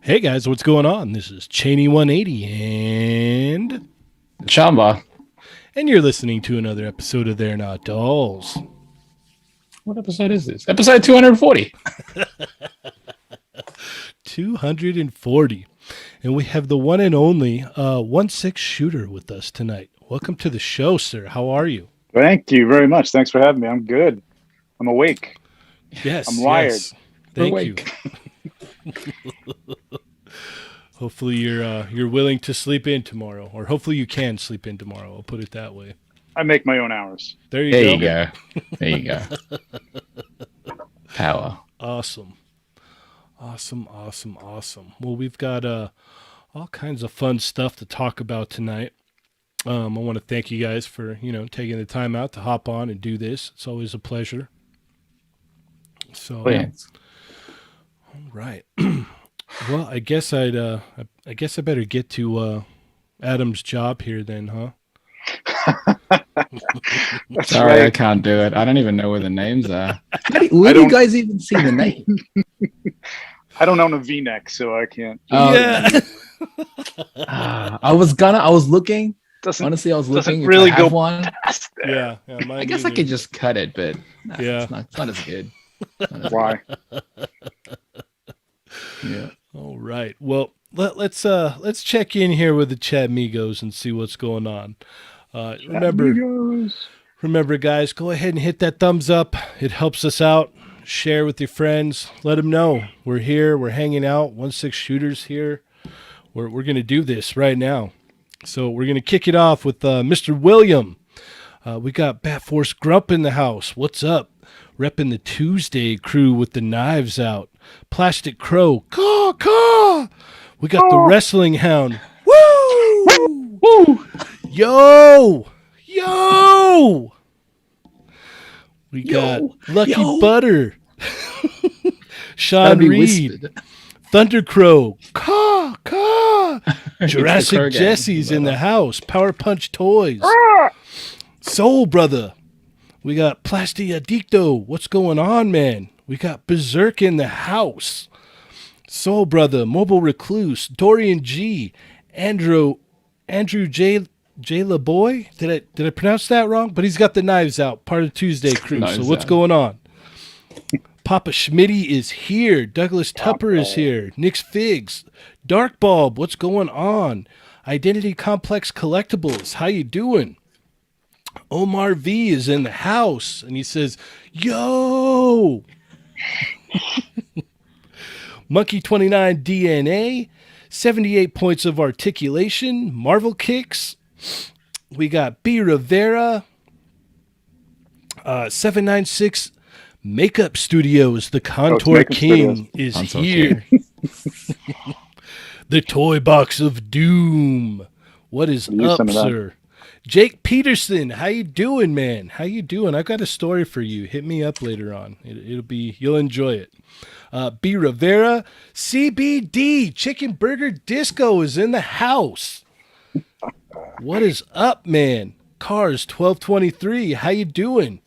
Hey guys, what's going on? This is Cheney 180 and Chamba. you're listening to another episode of They're Not Dolls. What episode is this? Episode 240. 240. And we have the one and only 1/6 shooter with us tonight. Welcome to the show, sir. How are you? Thank you very much. Thanks for having me. I'm good. I'm awake. Yes. I'm wired. Yes. Thank you. Hopefully you're willing to sleep in tomorrow, or hopefully you can sleep in tomorrow. I'll put it that way. I make my own hours. There you go. There you go. Power. Awesome. Well, we've got all kinds of fun stuff to talk about tonight. I want to thank you guys for taking the time out to hop on and do this. It's always a pleasure. So, all right. Well, I guess I better get to Adam's job here then, huh? Sorry, right. I can't do it. I don't even know where the names are. Where do you guys even see the name? I don't own a V-neck, so I can't. Yeah. I was looking. Honestly, I was looking. Really go one. Yeah. I guess I could just cut it, but yeah, it's not as good. Why? Yeah. All right. Well, let's check in here with the Chat Migos and see what's going on. Remember, guys, go ahead and hit that thumbs up. It helps us out. Share with your friends. Let them know we're here. We're hanging out. 1/6 shooters here. We're gonna do this right now. So we're gonna kick it off with Mr. William. We got Bat Force Grump in the house. What's up? Repping the Tuesday crew with the knives out. Plastic Crow. Caw, caw. We got the Wrestling Hound. Woo! Woo! Yo! We got Lucky Butter. Sean Reed. Thunder Crow. Caw, caw. Jurassic Jesse's in the house. Power Punch Toys. Soul Brother. We got Plasti Adicto. What's going on, man? We got Berserk in the house. Soul Brother, Mobile Recluse, Dorian G, Andrew J LaBoy. Did I pronounce that wrong? But he's got the knives out, part of Tuesday crew. So what's going on? Papa Schmitty is here. Douglas Tupper is here. Nick's Figs. Dark Bulb, what's going on? Identity Complex Collectibles, how you doing? Omar V is in the house, and he says, yo! Monkey 29 DNA, 78 points of articulation, Marvel Kicks. We got B. Rivera, 796 Makeup Studios. The Contour King is here. The Toy Box of Doom. What is up, sir? Jake Peterson, how you doing, man? How you doing? I've got a story for you. Hit me up later on. You'll enjoy it. B. Rivera, CBD, Chicken Burger Disco is in the house. What is up, man? Cars 1223, how you doing?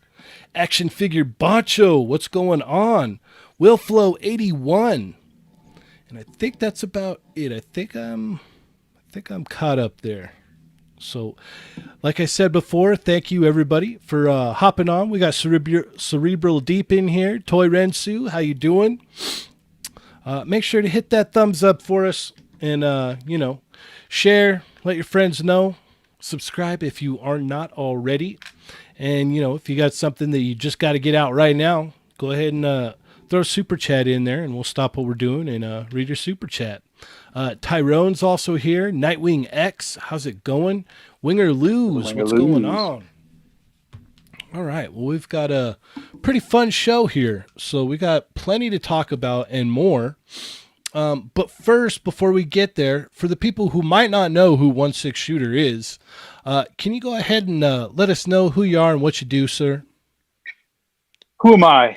Action Figure Boncho, what's going on? Will Flow 81. And I think that's about it. I think I'm caught up there. So, like I said before, thank you everybody for hopping on. We got Cerebral Deep in here. Toy Rensu, how you doing? Make sure to hit that thumbs up for us, and share. Let your friends know. Subscribe if you are not already, and if you got something that you just got to get out right now, go ahead and throw a super chat in there, and we'll stop what we're doing and read your super chat. Tyrone's also here. Nightwing X, how's it going? Winger Lose, what's going on? All right, well, we've got a pretty fun show here, so we got plenty to talk about and more. But first, before we get there, for the people who might not know who 1/6 Shooter is, can you go ahead and let us know who you are and what you do, sir? Who am I?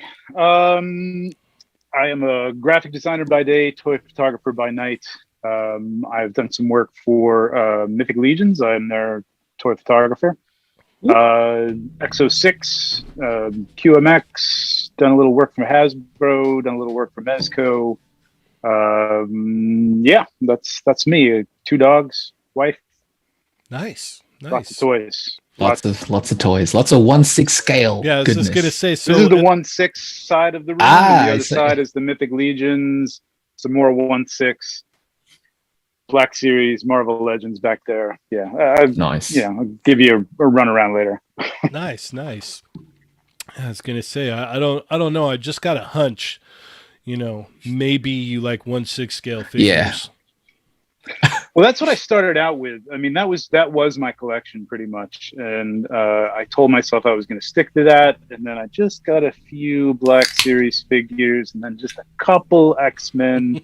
I am a graphic designer by day, toy photographer by night. I've done some work for Mythic Legions. I'm their toy photographer. Exo6, QMX, done a little work for Hasbro, done a little work for Mezco. Yeah, that's me. 2 dogs, wife, Nice. lots of toys. Lots of toys. Lots of 1/6 scale. Yeah, I was Goodness. just gonna say. So this is the 1/6 side of the room, and the other side is the Mythic Legions. Some more 1/6 Black Series, Marvel Legends back there. Yeah, nice. Yeah, I'll give you a run around later. Nice. I was gonna say I don't know. I just got a hunch. Maybe you like 1/6 scale figures. Yeah. Well, that's what I started out with. I mean, that was my collection pretty much, and I told myself I was going to stick to that. And then I just got a few Black Series figures, and then just a couple X-Men,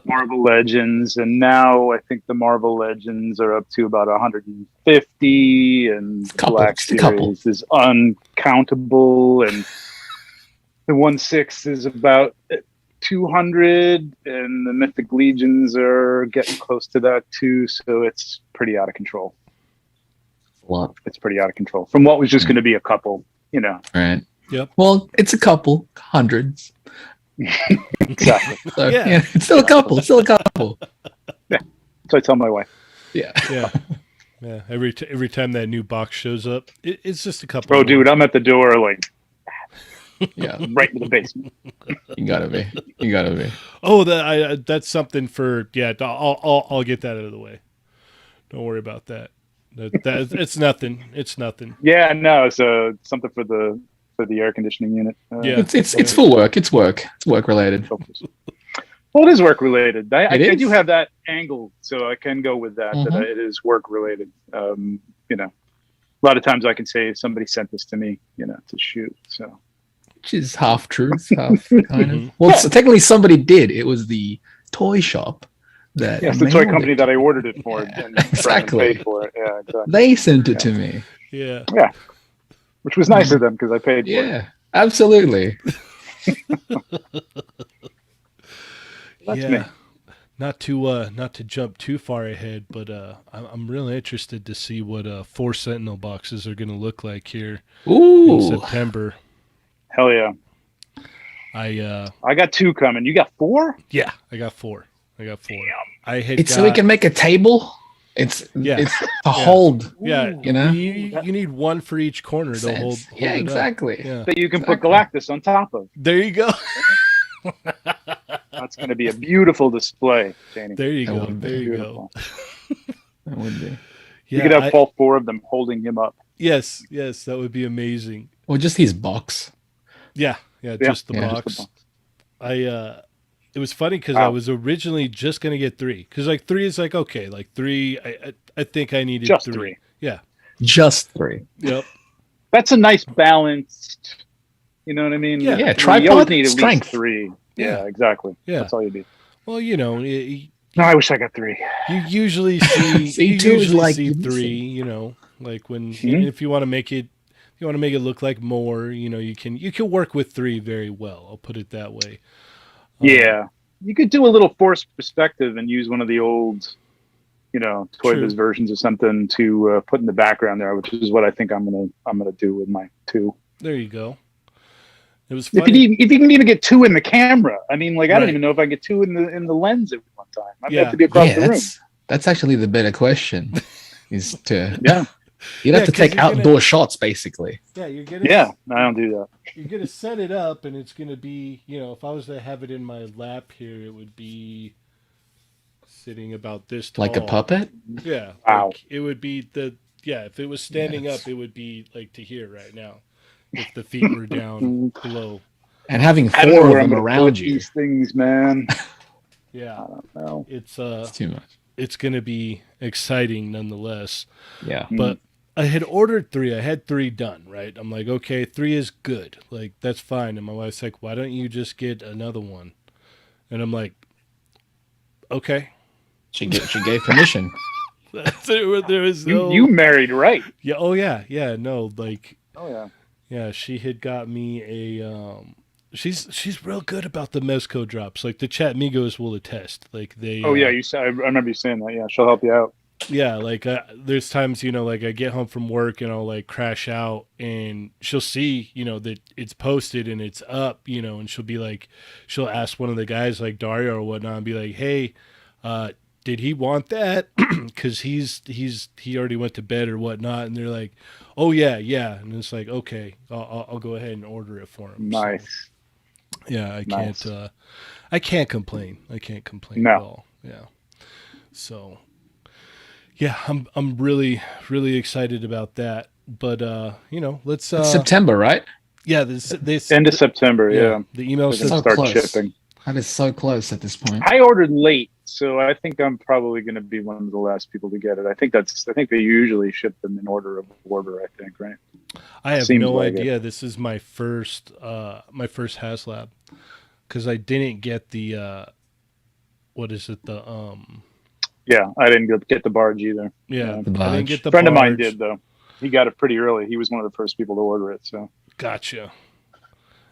Marvel Legends, and now I think the Marvel Legends are up to about 150, and Black Series is uncountable, and the 1/6 is about 200, and the Mythic Legions are getting close to that too, so it's pretty out of control. It's pretty out of control from what was just going to be a couple, Right. Yep. Well, it's a couple hundreds. Exactly. So, yeah, it's still a couple. Yeah. So I tell my wife. Yeah. Every time that new box shows up, it's just a couple. Oh, dude, I'm at the door like. Yeah, right in the basement. You gotta be. Oh, that's something for. Yeah, I'll get that out of the way. Don't worry about that. That it's nothing. It's nothing. Yeah, no, it's something for the air conditioning unit. It's for work. It's work. It's work related. Well, it is work related. I do have that angle, so I can go with that. That it is work related. A lot of times I can say somebody sent this to me, to shoot. So. Which is half truth, half kind of. Well, so technically somebody did. It was the toy shop that. Yes, the toy company that I ordered it for. And exactly. Paid for it. Yeah, exactly. They sent it to me. Yeah. Yeah. Which was nice of them because I paid for it. Yeah, absolutely. That's me. Not to jump too far ahead, but I'm really interested to see what 4 Sentinel boxes are going to look like here in September. Hell yeah! I got 2 coming. You got 4? Yeah, I got 4. Damn. It's so we can make a table. It's to hold. Yeah, you need 1 for each corner to hold. Yeah, exactly. That you can put Galactus on top of. There you go. That's going to be a beautiful display, Danny. There you go. There you go. That would be. You could have all 4 of them holding him up. Yes, that would be amazing. Or just his box. Yeah, just the box. It was funny because I was originally just gonna get 3 because 3 is okay, 3. I think I needed just 3. Yeah, just 3. Yep. That's a nice balanced. You know what I mean? Yeah. Tripod need strength. 3. Yeah, exactly. Yeah, that's all you need. Well, no, I wish I got 3. You usually see you usually see 3. When if you want to make it. If you want to make it look like more, you can work with 3 very well. I'll put it that way. Yeah, you could do a little forced perspective and use one of the old, Toy Biz versions or something to put in the background there, which is what I think I'm gonna do with my 2. There you go. It was funny. If you can even get 2 in the camera, I mean, I don't even know if I get 2 in the lens at one time. I have to be across the room. That's actually the better question. Is to yeah. You'd have to take outdoor shots, basically. Yeah, you're gonna. Yeah, I don't do that. You're gonna set it up, and it's gonna be, if I was to have it in my lap here, it would be sitting about this tall. Like a puppet? Yeah. Wow. It would be if it was standing up, it would be to here right now, if the feet were down below. And having 4 of them around you. These things, man. Yeah. I don't know. It's too much. It's gonna be exciting nonetheless. Yeah. But I had ordered 3. I had 3 done, right? I'm like, okay, 3 is good. That's fine. And my wife's like, why don't you just get another one? And I'm like, okay. She gave permission. There was no... You married right. Yeah. Oh, yeah. Yeah. No, Oh, yeah. Yeah, she had got me a... She's real good about the Mezco drops. The Chat Migos will attest. They... Oh, yeah. I remember you saying that. Yeah, she'll help you out. Yeah, like there's times, like I get home from work and I'll like crash out and she'll see, that it's posted and it's up, and she'll be like, she'll ask one of the guys like Dario or whatnot and be like, hey, did he want that? Because he already went to bed or whatnot. And they're like, oh yeah, yeah. And it's like, okay, I'll go ahead and order it for him. Nice. So, yeah, I can't complain. I can't complain No. at all. Yeah. So. Yeah, I'm really, really excited about that. But let's It's September, right? Yeah, this end of September, yeah. The email They're says gonna so start close. shipping. That is so close at this point. I ordered late, so I think I'm probably going to be one of the last people to get it. I think they usually ship them in order of order. I think, right? I have Seems no like idea. This is my first HasLab because I didn't get the what is it, the Yeah, I didn't get the barge either. Yeah, The I didn't get the A friend of mine barge. did though. He got it pretty early. He was one of the first people to order it. So Gotcha.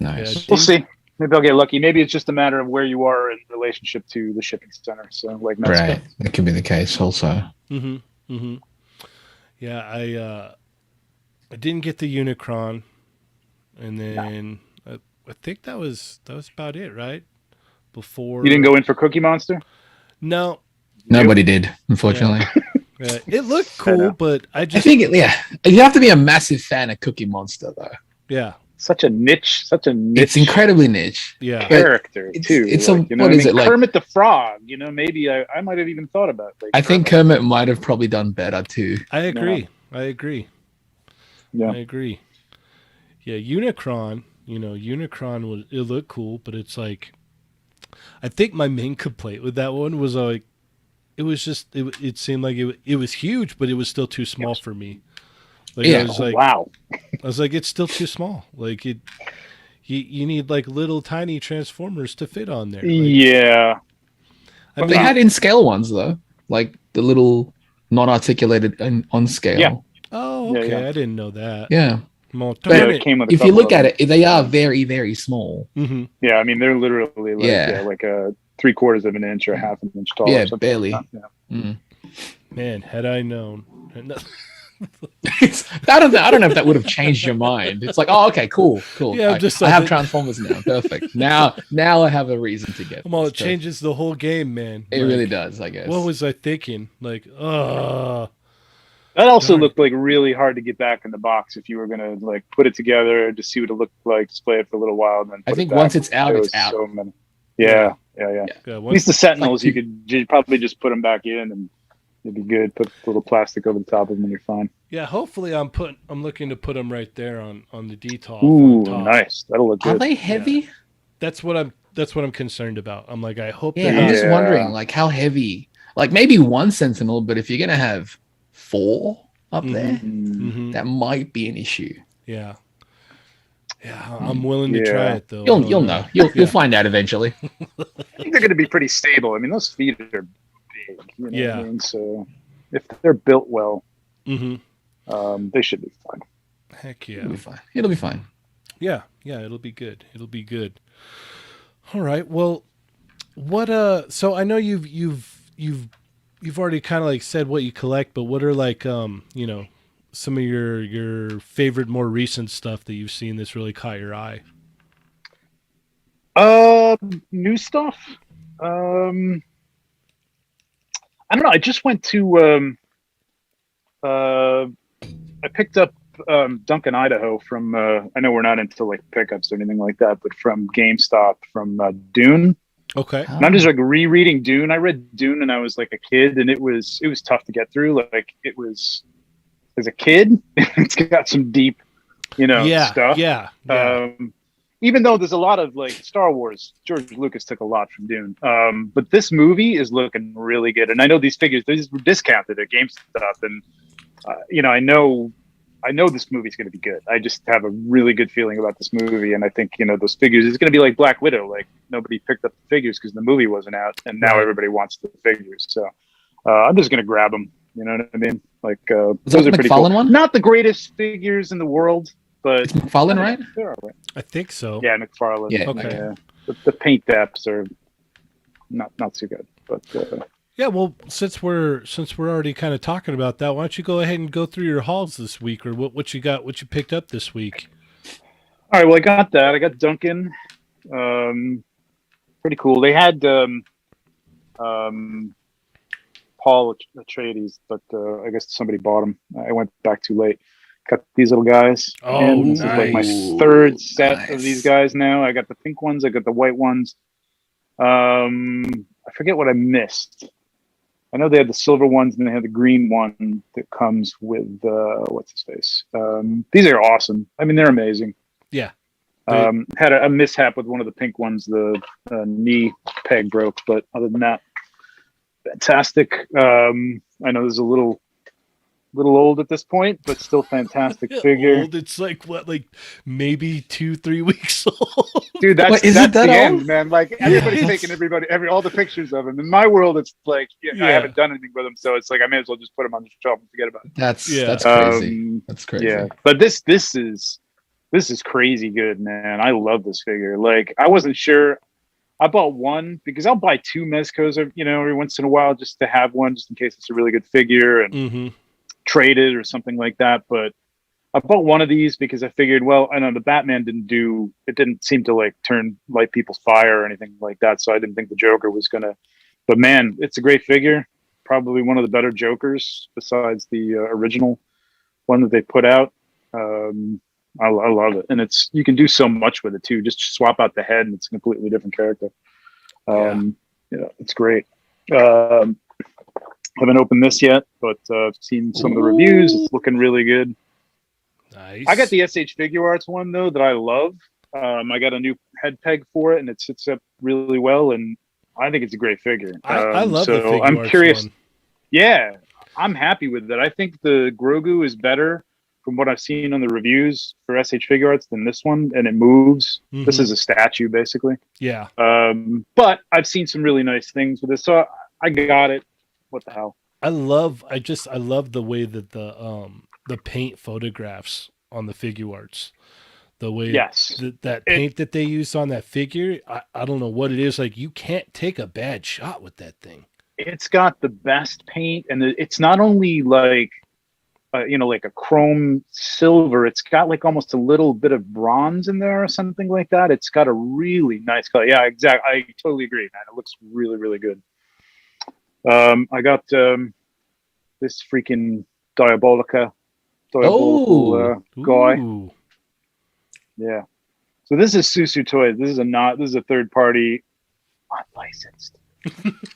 Nice. Yeah, we'll see. Maybe I'll get lucky. Maybe it's just a matter of where you are in relationship to the shipping center. So like Mexico. Right. That could be the case also. Yeah, I didn't get the Unicron, and then I think that was about it, right? Before You didn't go in for Cookie Monster? No, Nobody did, unfortunately. it looked cool, but I I just think, you have to be a massive fan of Cookie Monster, though. yeah. Such a niche. It's incredibly niche. Yeah. Character It's- too. it's like, a- what is it, like- Kermit the Frog. Maybe I might have even thought about. Like, I think Kermit might have probably done better too. I agree. I agree. Yeah. I agree. Yeah, Unicron, Unicron it looked cool, but it's like I think my main complaint with that one was like it was just it seemed like it was huge, but it was still too small for me. Like Yeah. I was like wow. I was like it's still too small. Like you need like little tiny transformers to fit on there. Like, Yeah. I They mean, had in scale ones though, like the little non-articulated on scale. Yeah. oh, Yeah, okay, yeah. I didn't know that. Yeah. Well, But darn it it. came with a If you couple look of at them. it, they are very, very small. Mhm. Yeah, I mean they're literally like Yeah. like a 3/4 of an inch or half an inch tall. Yeah, or something barely. like that. Yeah. Mm. Man, had I known. I don't know if that would have changed your mind. It's like, oh, okay, cool. Yeah, I'm I, just I like have it- Transformers now. Perfect. Now I have a reason to get. Well, this it stuff. changes the whole game, man. It Like, really does, I guess. What was I thinking? Like, That also Darn. looked like really hard to get back in the box if you were gonna like put it together to see what it looked like, display it for a little while, and then I put think it back. once it's out, There it's was out. so many. Yeah. yeah, At once, least the Sentinels, like you'd probably just put them back in and it'd be good. Put a little plastic over the top of them and you're fine. yeah. Hopefully, I'm looking to put them right there on the DTOF. Ooh, on top. nice. That'll look Are good. they heavy? That's what I'm concerned about. I'm like, I hope Yeah, they're I'm not. just Yeah. wondering, like, how heavy? Like, maybe one Sentinel, but if you're gonna have 4 up there, Mm, that might be an issue. Yeah, yeah. I'm willing to try Yeah. it though. You'll know. You'll find out eventually. I think they're going to be pretty stable. I mean, those feet are big. You know Yeah. what I mean? So if they're built well, Mm-hmm. they should be fine. Heck It'll yeah. be fine. It'll be fine. Yeah, it'll be good. It'll be good. All right. Well, what so I know you've already kind of like said what you collect, but what are like some of your favorite more recent stuff that you've seen that's really caught your eye? New stuff. I don't know. I just went to I picked up Duncan, Idaho from I know we're not into like pickups or anything like that, but from GameStop from Dune. Okay. And I'm just like rereading Dune. I read Dune when I was like a kid, and it was tough to get through. Like it was as a kid, it's got some deep, stuff. Yeah. Even though there's a lot of like Star Wars, George Lucas took a lot from Dune. But this movie is looking really good, and I know these figures these were discounted at GameStop, and I know this movie's going to be good. I just have a really good feeling about this movie, and I think those figures. It's going to be like Black Widow. Like nobody picked up the figures because the movie wasn't out, and now everybody wants the figures. So I'm just going to grab them. You know what I mean? Like Was that those the are pretty McFarlane cool. one? Not the greatest figures in the world, but It's McFarlane, right? they're all right. I think so. Yeah, McFarlane. Yeah. Okay. The paint depths are not too good, but Yeah, well, since we're already kind of talking about that, why don't you go ahead and go through your hauls this week, or what you got, what you picked up this week? All right, well, I got that. I got Duncan. Pretty cool. They had Paul Atreides, but I guess somebody bought them. I went back too late. Got these little guys. Oh, and this is like my nice. third set of these guys now. I got the pink ones. I got the white ones. I forget what I missed. I know they had the silver ones and they had the green one that comes with what's his face. These are awesome. I mean, they're amazing. Yeah. Had a mishap with one of the pink ones. The knee peg broke, but other than that, fantastic. I know this is a little old at this point, but still fantastic figure. Old? It's like what, like maybe 2-3 weeks old. Dude, that's Wait, is it that the old? end, man. Like everybody's taking all the pictures of him. In my world, it's like I haven't done anything with him, so it's like I may as well just put him on the shelf and forget about it. That's crazy. That's crazy. Yeah, but this is crazy good, man. I love this figure. Like I wasn't sure. I bought one because I'll buy two Mezcos, every once in a while just to have one, just in case it's a really good figure and trade it or something like that. But I bought one of these because I figured, well, I know the Batman didn't seem to like light people's fire or anything like that. So I didn't think the Joker was gonna. But man, it's a great figure. Probably one of the better Jokers besides the original one that they put out. I love it, and you can do so much with it too. Just swap out the head, and it's a completely different character. It's great. Haven't opened this yet, but I've seen some of the reviews. It's looking really good. Nice. I got the SH Figuarts one though that I love. I got a new head peg for it, and it sits up really well, and I think it's a great figure. I love the Figuarts I'm curious. one. Yeah, I'm happy with it. I think the Grogu is better from what I've seen on the reviews for SH Figuarts than this one, and it moves. This is a statue, basically. Yeah. But I've seen some really nice things with this, so I got it. What the hell? I love the way that the paint photographs on the Figuarts. The way that paint that they use on that figure, I don't know what it is. Like you can't take a bad shot with that thing. It's got the best paint, and it's not only like like a chrome silver. It's got like almost a little bit of bronze in there or something like that. It's got a really nice color. Yeah, exactly. I totally agree, man. It looks really, really good. I got this freaking diabolical guy. Yeah. So this is Susu Toys. This is a third party, not licensed.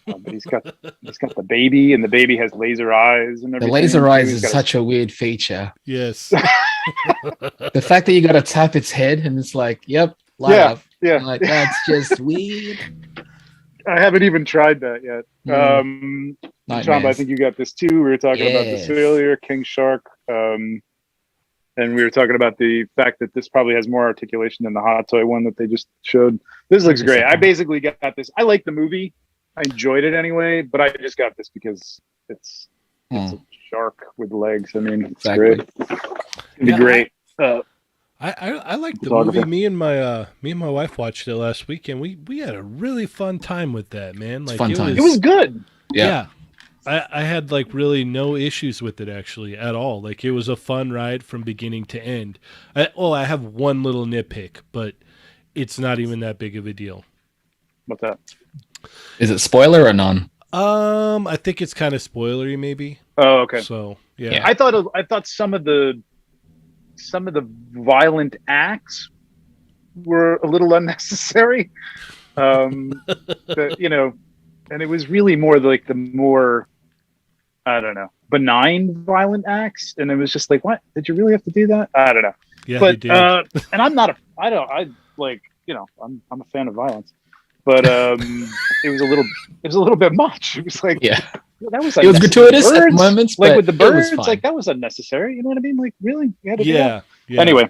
But he's got the baby, and the baby has laser eyes and everything. The laser eyes is such a weird feature. Yes. The fact that you got to tap its head and it's like, yep, light up. Yeah. Like that's just weird. I haven't even tried that yet. John, I think you got this too. We were talking about this earlier, King Shark. And we were talking about the fact that this probably has more articulation than the Hot Toy one that they just showed. This looks great. I basically got this. I like the movie. I enjoyed it anyway, but I just got this because it's a shark with legs. I mean, it's great. It'd be great. I like the movie. Me and my wife watched it last week, and we had a really fun time with that, man. Like it was good. Yeah. I had like really no issues with it actually at all. Like it was a fun ride from beginning to end. I have one little nitpick, but it's not even that big of a deal. What's that? Is it spoiler or none? I think it's kind of spoilery, maybe. Oh, okay. So yeah. I thought some of the violent acts were a little unnecessary. And it was really more like the more, I don't know, benign violent acts, and it was just like, what? Did you really have to do that? I don't know. Yeah, but and I'm not I'm a fan of violence, but it was a little bit much. It was like, that was it was gratuitous at moments, like but with the birds, it was like that was unnecessary. You know what I mean? Like really, you had to do yeah. Anyway,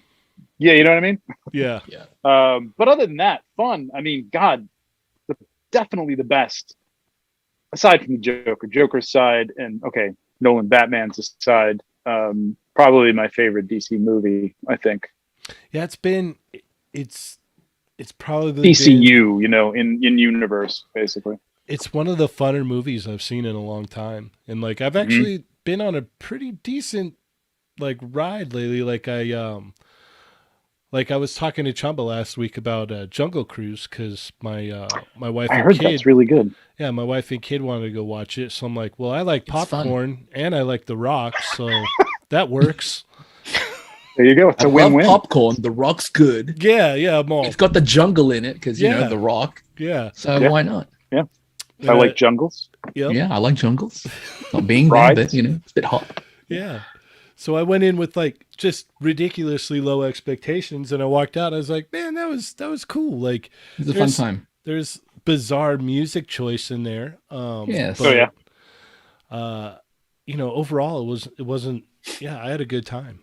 you know what I mean? Yeah. But other than that, fun. I mean, God, definitely the best. Aside from the Joker's side, and okay, Nolan Batman's aside, probably my favorite DC movie, I think. Yeah, it's probably DCU, in universe, basically. it's one of the funner movies I've seen in a long time. And like I've actually been on a pretty decent like ride lately. Like I was talking to Chamba last week about Jungle Cruise because my wife I and heard kid, that's really good. yeah, my wife and kid wanted to go watch it. So I'm like, well, I like popcorn and I like The Rock, so that works. There you go. It's a win-win. Popcorn. The Rock's good. Yeah, I'm all. It's got the jungle in it because you know The Rock. Yeah. So why not? Yeah. I like jungles. Yep. Yeah, I like jungles. Not being there, Rides. but it's a bit hot. Yeah. So I went in with like just ridiculously low expectations, and I walked out. I was like, man, that was cool. Like, It's a fun time. There's bizarre music choice in there. Yes. But, overall it wasn't. Yeah, I had a good time.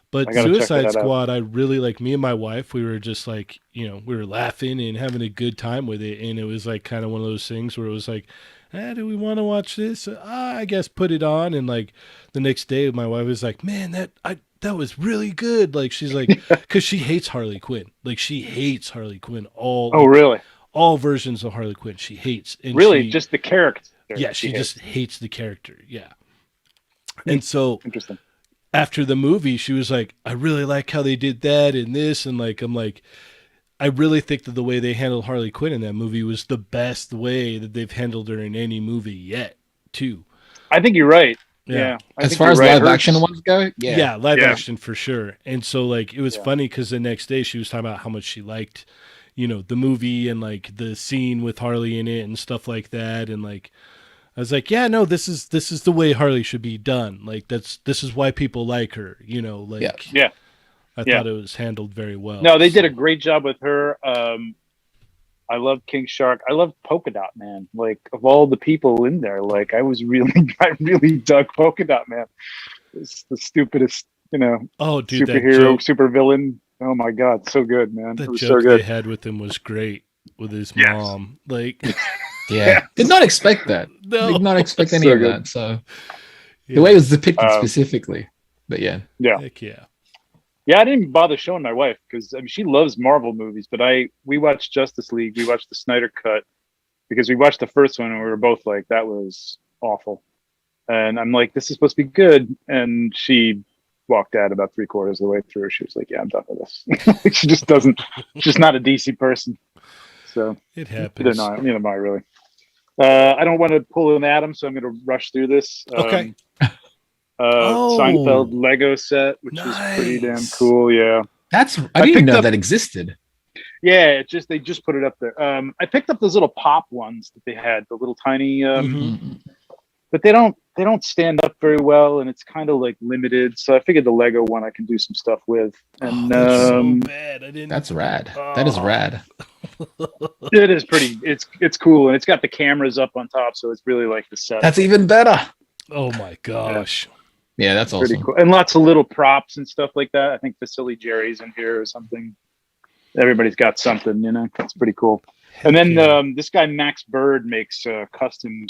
But Suicide Squad, I really like. Me and my wife, we were just like, we were laughing and having a good time with it, and it was like kind of one of those things where it was like, do we want to watch this? I guess put it on, and like the next day, my wife was like, man, that was really good. Like she's like, because she hates Harley Quinn. Like she hates Harley Quinn. Really? All versions of Harley Quinn she hates. And really, just the character. Yeah, she just hates the character. Yeah, and so interesting. After the movie, she was like, I really like how they did that and this. And like, I'm like, I really think that the way they handled Harley Quinn in that movie was the best way that they've handled her in any movie yet, too. I think you're right. Yeah. As far as live action ones go, yeah, live action for sure. And so like, it was funny because the next day she was talking about how much she liked, the movie and like the scene with Harley in it and stuff like that. And like, I was like, yeah, no, this is the way Harley should be done. Like this is why people like her, I thought it was handled very well. No, they did a great job with her. I love King Shark. I love Polka Dot Man. Like of all the people in there, like I really dug Polka Dot Man. It's the stupidest, superhero, super villain. Oh my God, so good, man. The joke so good. They had with him was great with his mom. Like yeah. Did not expect that. No. Did not expect any of that. So the way it was depicted specifically. But yeah. Heck yeah. Yeah, I didn't even bother showing my wife because she loves Marvel movies, but we watched Justice League, we watched the Snyder Cut because we watched the first one and we were both like, that was awful. And I'm like, this is supposed to be good. And she walked out about 3/4 of the way through. She was like, yeah, I'm done with this. She just doesn't, she's just not a DC person. So it happens. Neither am I really. I don't want to pull an Adam, so I'm going to rush through this. Okay. Seinfeld Lego Set, which is pretty damn cool. Yeah. I didn't even know that existed. Yeah, they just put it up there. I picked up those little pop ones that they had, the little tiny, but they don't stand up very well, and it's kind of like limited. So I figured the Lego one I can do some stuff with. And that's so bad. That's rad. That is rad. It is pretty. It's cool, and it's got the cameras up on top, so it's really like the set. That's even better. Oh my gosh. Yeah, that's awesome. Pretty cool. And lots of little props and stuff like that. I think the Silly Jerry's in here or something. Everybody's got something, It's pretty cool. And then this guy Max Bird makes custom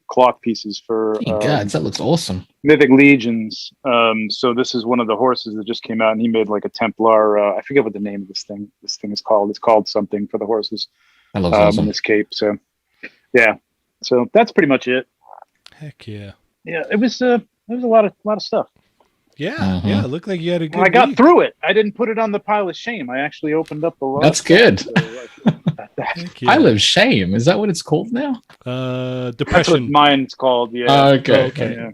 cloth pieces for. God, that looks awesome. Mythic Legions. So this is one of the horses that just came out, and he made like a Templar. I forget what the name of this thing is called. It's called something for the horses. That looks awesome. In this cape. So yeah. So that's pretty much it. Heck yeah. Yeah, it was a lot of stuff. Yeah, yeah. It looked like you had a good. I got through it. I didn't put it on the pile of shame. I actually opened up the. That's good. Pile of shame. Is that what it's called now? Depression. That's what mine's called. Yeah. Okay. Yeah.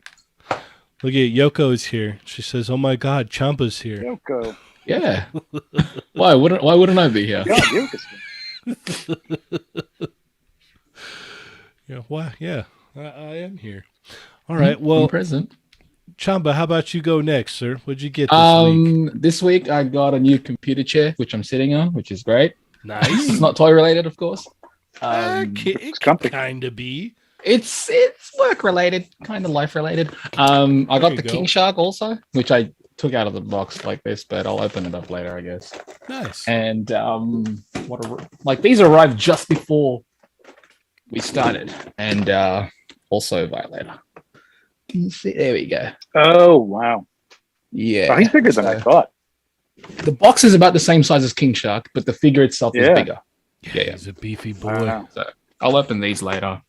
Look at Yoko's here. She says, "Oh my God, Champa's here." Yoko. Yeah. Why wouldn't I be here? God, Yoko's here. Yeah. Why? Yeah. I am here. All right. Well, I'm present. Chamba, how about you go next, sir? What'd you get this week? This week I got a new computer chair, which I'm sitting on, which is great. Nice. It's not toy related, of course. It can kind of be. It's work related, kind of life related. I got the King Shark also, which I took out of the box like this, but I'll open it up later, I guess. Nice. And these arrived just before we started, and also Violator. Can you see? There we go. Oh wow! Yeah, oh, he's bigger than I thought. The box is about the same size as King Shark, but the figure itself is bigger. Yeah, he's a beefy boy. So I'll open these later.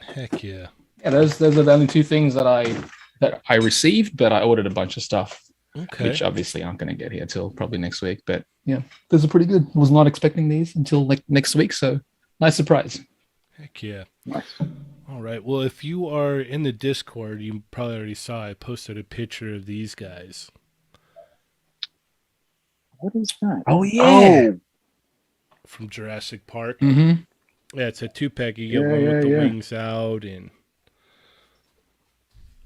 Heck yeah. Yeah, those are the only two things that I received, but I ordered a bunch of stuff, Okay. which obviously aren't going to get here till probably next week. But yeah, those are pretty good. Was not expecting these until like next week, so nice surprise. Heck yeah. Nice. All right. Well, if you are in the Discord, you probably already saw I posted a picture of these guys. What is that? Oh yeah. From Jurassic Park. Mm-hmm. Yeah, it's a 2-pack. You get one with the wings out, and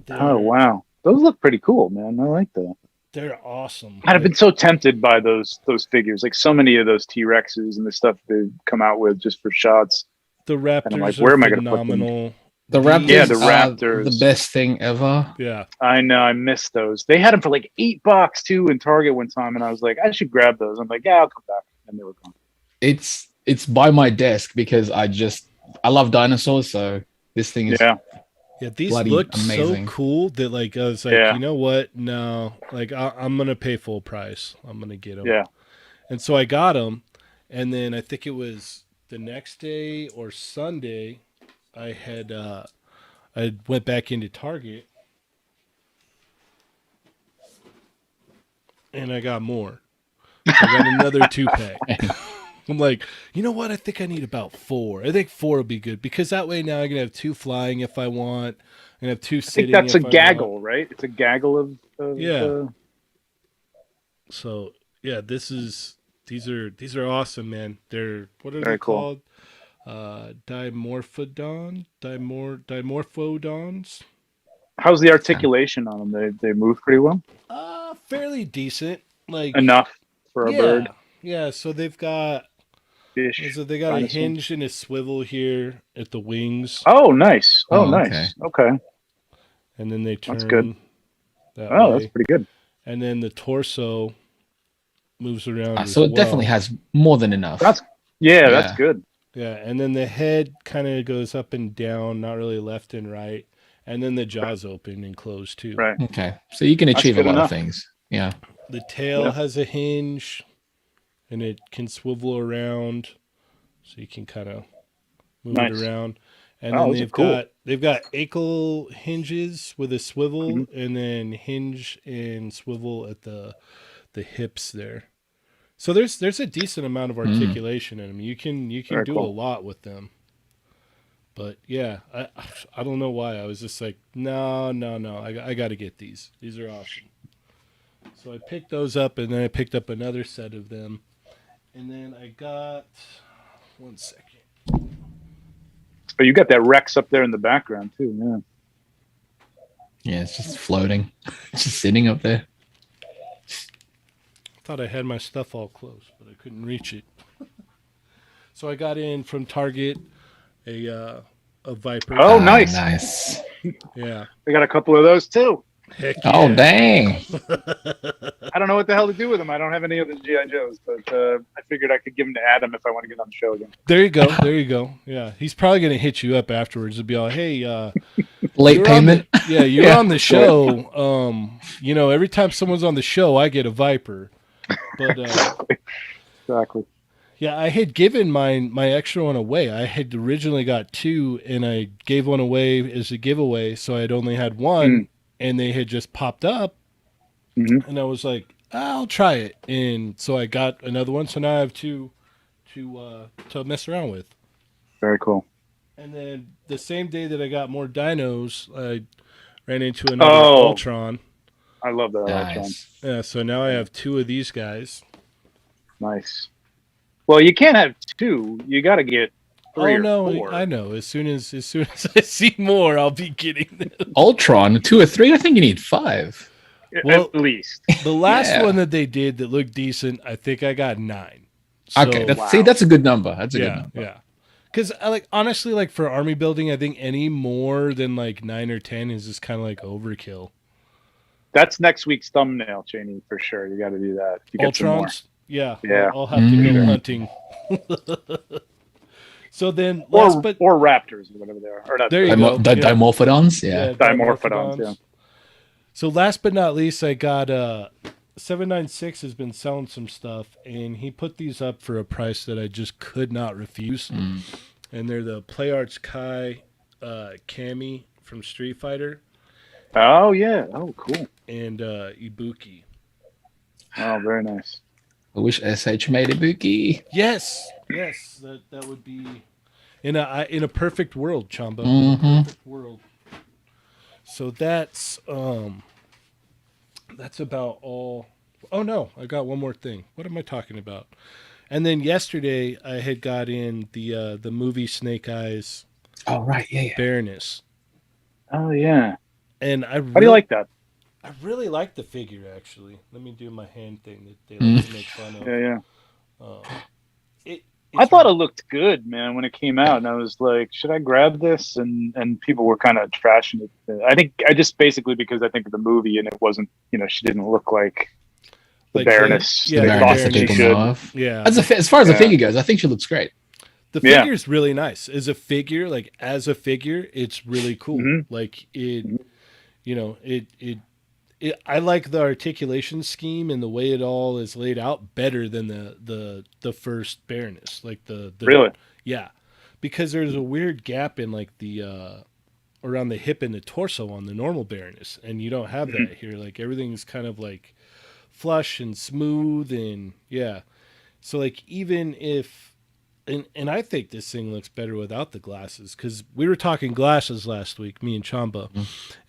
oh wow, those look pretty cool, man. I like that. They're awesome. I've been so tempted by those figures, like so many of those T-Rexes and the stuff they come out with just for shots. The Raptors I'm like, where am I going going to put them? The Raptors, yeah, the Raptors, the best thing ever. Yeah, I know. I missed those. They had them for like $8 too in Target one time, and I was like, I should grab those. I'm like, yeah, I'll come back, and they were gone. It's by my desk because I love dinosaurs, so this thing is yeah. These look amazing. So cool that like I was like, you know what? No, like I'm gonna pay full price. I'm gonna get them. Yeah. And so I got them, and then I think it was the next day or Sunday, I went back into Target, and I got more. I got another 2-pack. I'm like, you know what? I think I need about 4. I think 4 will be good because that way now I can have 2 flying if I want. I can have 2 sitting. I think that's a gaggle, right? It's a gaggle of yeah. So yeah, these are awesome, man. They're what are they called? Dimorphodons. How's the articulation on them? They move pretty well. Fairly decent. Like enough for a bird. Yeah, so they've got fish. So they got a hinge and a swivel here at the wings. Oh, nice. Oh, nice. Okay. And then they turn. That's good. That way. That's pretty good. And then the torso moves around. So it definitely has more than enough. That's good. Yeah, and then the head kind of goes up and down, not really left and right. And then the jaws open and close too. Right. Okay. So you can achieve a lot of things. Yeah. The tail has a hinge, and it can swivel around, so you can kind of move it around. And then they've got ankle hinges with a swivel, and then hinge and swivel at the hips there. So there's a decent amount of articulation in them. You can do a lot with them. But yeah, I don't know why. I was just like, no, I got to get these. These are awesome. So I picked those up, and then I picked up another set of them. And then I got, 1 second. Oh, you got that Rex up there in the background too, yeah. Yeah, it's just floating. It's just sitting up there. I thought I had my stuff all close, but I couldn't reach it. So I got in from Target a Viper. Oh, nice. Nice. Yeah. I got a couple of those too. Heck yeah. Oh, dang. I don't know what the hell to do with them. I don't have any of the G.I. Joes, but I figured I could give them to Adam if I want to get on the show again. There you go. Yeah. He's probably going to hit you up afterwards and be like, hey, late payment. You're on the show. Every time someone's on the show, I get a Viper. But exactly. Yeah, I had given my extra one away. I had originally got 2, and I gave one away as a giveaway, so I'd only had 1, and they had just popped up, and I was like, I'll try it. And so I got another one, so now I have 2 to mess around with. Very cool. And then the same day that I got more dinos, I ran into another Ultron. I love that nice. Ultron. Yeah, so now I have 2 of these guys. Nice. Well, you can't have 2. You got to get 3 or 4. I know. As soon as I see more, I'll be getting them. Ultron, 2 or 3? I think you need 5. Well, at least. The last one that they did that looked decent, I think I got 9. So, okay, that's a good number. That's a good number. Yeah. Because honestly, for army building, I think any more than 9 or 10 is just kind of overkill. That's next week's thumbnail, Cheney, for sure. You got to do that. You get some more. Yeah. Yeah. I'll have to go hunting. So then, or raptors, or whatever they are. Or not, there you go. The Dimorphodons, yeah. Dimorphodons, yeah. So last but not least, I got 796 has been selling some stuff, and he put these up for a price that I just could not refuse. and they're the Playarts Kai Kami from Street Fighter. Oh yeah. Oh cool. And Ibuki. Oh, very nice. I wish SH made Ibuki. Yes, that would be in a perfect world, Chamba. Mm-hmm. Perfect world. So that's about all. Oh no, I got one more thing. What am I talking about? And then yesterday I had got in the movie Snake Eyes. Oh right, yeah. Baroness. Oh yeah. And how do you like that? I really like the figure, actually. Let me do my hand thing that they like to make fun of. Yeah. I thought it looked good, man, when it came out, and I was like, should I grab this? And people were kind of trashing it. I think basically because I think of the movie, and it wasn't, she didn't look like the Baroness. The Baroness people know of. Yeah. As far as the figure goes, I think she looks great. The figure's really nice. As a figure, it's really cool. Mm-hmm. Like I like the articulation scheme and the way it all is laid out better than the first Baroness. Like the really, yeah, because there's a weird gap in like the around the hip and the torso on the normal Baroness, and you don't have that here. Like everything's kind of like flush and smooth, and yeah. So like even if and I think this thing looks better without the glasses, because we were talking glasses last week, me and Chamba,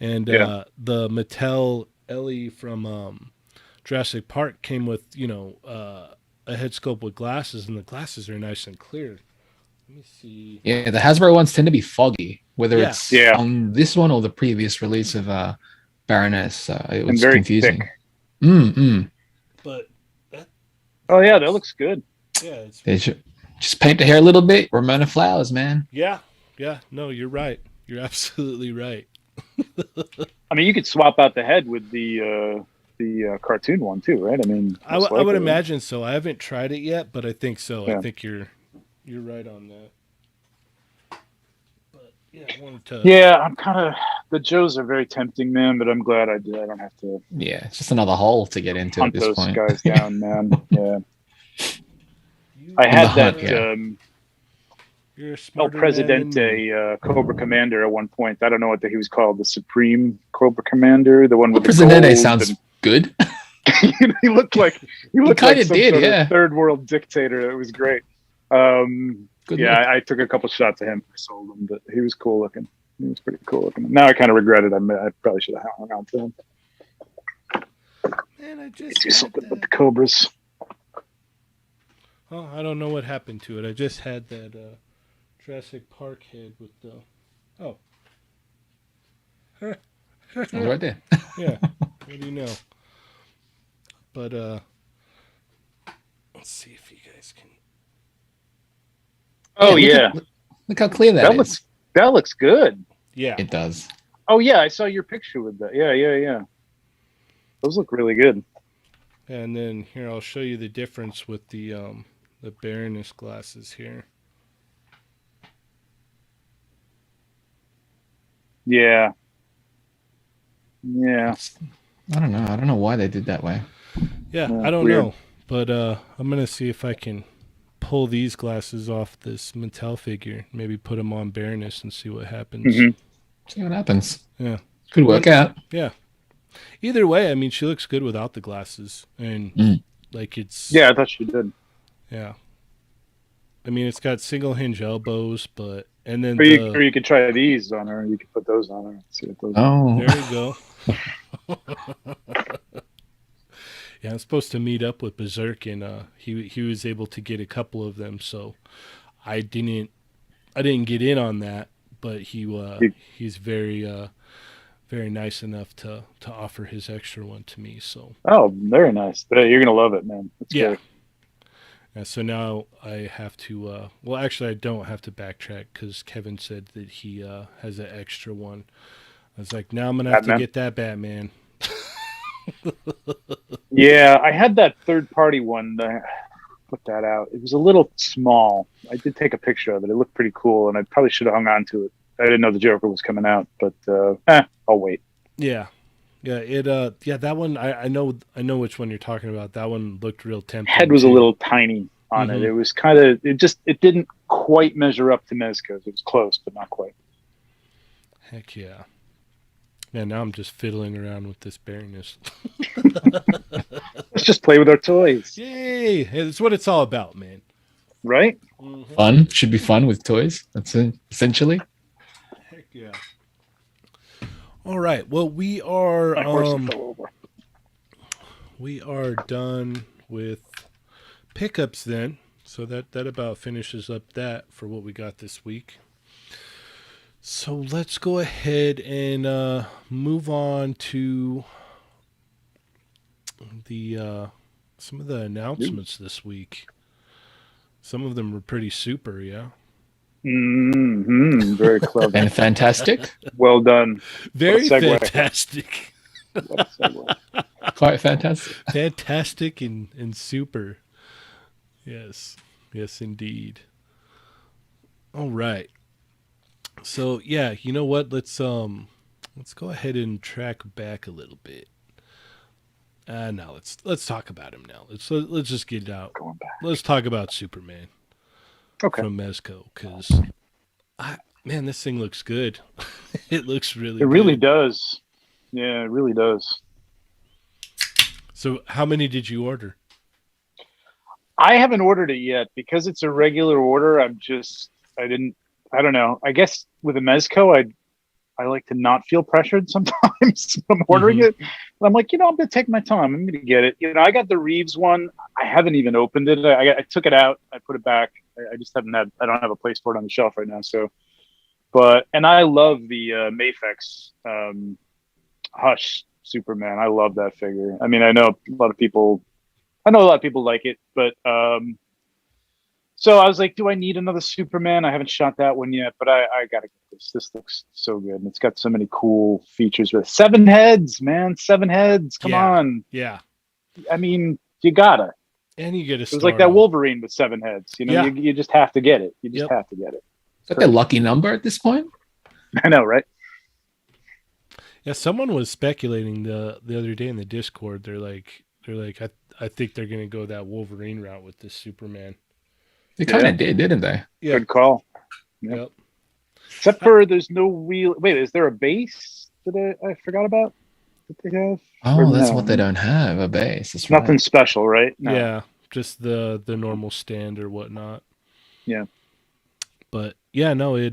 and the Mattel Ellie from Jurassic Park came with a head sculpt with glasses, and the glasses are nice and clear. Let me see. Yeah, the Hasbro ones tend to be foggy, whether it's Yeah. on this one or the previous release of Baroness. It was very confusing. Thick. But oh yeah, that looks good. Yeah, they should just paint the hair a little bit. Ramona Flowers, man. Yeah. No, you're right. You're absolutely right. I mean, you could swap out the head with the cartoon one too, right? I mean, I would imagine so. I haven't tried it yet, but I think so. Yeah. I think you're right on that. But yeah, I wanted to. Yeah, I'm kind of the Joes are very tempting, man. But I'm glad I did. I don't have to. Yeah, it's just another hole to get into hunt at this those point. Guys down, man. Yeah. I had that El Presidente Cobra Commander at one point. I don't know what he was called. The Supreme Cobra Commander, the one with the Presidente sounds good. he looked like some did, sort yeah. of third world dictator. It was great. I took a couple shots of him. I sold him, but he was cool looking. He was pretty cool looking. Now I kind of regret it. I probably should have hung on to him. Man, I just do something with the Cobras. Oh, I don't know what happened to it. I just had that Jurassic Park head with the. Oh. It was right there. Yeah. What do you know? But let's see if you guys can. Oh yeah! Look how clear that is. That looks good. Yeah, it does. Oh yeah, I saw your picture with that. Yeah. Those look really good. And then here I'll show you the difference with the Baroness glasses here. Yeah. I don't know. I don't know why they did that way. Yeah, I don't know. But I'm going to see if I can pull these glasses off this Mattel figure. Maybe put them on Baroness and see what happens. Mm-hmm. See what happens. Yeah. Could work out. Yeah. Either way, I mean, she looks good without the glasses. And it's... Yeah, I thought she did. Yeah. I mean, it's got single hinge elbows, but... And then or you could try these on her. You could put those on her. See what those are. There you go. Yeah, I'm supposed to meet up with Berserk, and he was able to get a couple of them, so I didn't get in on that, but he's very very nice enough to offer his extra one to me. So very nice. You're gonna love it, man. That's great. Yeah, so now I have to well, actually I don't have to backtrack because Kevin said that he has an extra one. I was like, now I'm gonna have to get that Batman. Yeah, I had that third-party one. Put that out. It was a little small. I did take a picture of it. It looked pretty cool, and I probably should have hung on to it. I didn't know the Joker was coming out, but I'll wait. Yeah. That one I know which one you're talking about. That one looked real tempting. Head was a little tiny. on it. It was it didn't quite measure up to Mezco's. It was close, but not quite. Heck yeah. Yeah, now I'm just fiddling around with this Baroness. Let's just play with our toys. Yay! It's what it's all about, man. Right? Mm-hmm. Fun. Should be fun with toys. That's it, essentially. Heck yeah. All right. Well, we are My horse fell over. we are done with pickups then. So that about finishes up that for what we got this week. So let's go ahead and move on to the some of the announcements this week. Some of them were pretty super, yeah. Mm-hmm. Very clever. And fantastic. Well done. Very What a segue. fantastic. What a segue. Quite fantastic. Fantastic and super. Yes. Yes, indeed. All right. So yeah, you know what? Let's go ahead and track back a little bit. No, let's talk about him now. Let's just get it out. Going back. Let's talk about Superman Okay. from Mezco, because man, this thing looks good. It looks really. It really good. does. Yeah, it really does. So, how many did you order? I haven't ordered it yet because it's a regular order. I don't know. I guess with a Mezco, I like to not feel pressured sometimes when I'm ordering it. But I'm like, I'm going to take my time. I'm going to get it. I got the Reeves one. I haven't even opened it. I took it out. I put it back. I just I don't have a place for it on the shelf right now. So, and I love the Mafex Hush Superman. I love that figure. I mean, I know a lot of people like it, but so I was like, do I need another Superman? I haven't shot that one yet, but I gotta get this. This looks so good. And it's got so many cool features with 7 heads, man. 7 heads. Come on. Yeah. I mean, you gotta. And you get a It was like that Wolverine with 7 heads. You just have to get it. You just have to get it. Is that their lucky number at this point? I know, right? Yeah, someone was speculating the other day in the Discord. They're like, I think they're gonna go that Wolverine route with this Superman. They kind of did, didn't they? Yeah. Good call. Yep. Except for there's no real. Wait, is there a base that I forgot about that they have? Oh, that's what they don't have, a base. That's Nothing right. special, right? No. Yeah, just the normal stand or whatnot. Yeah. But yeah, no, we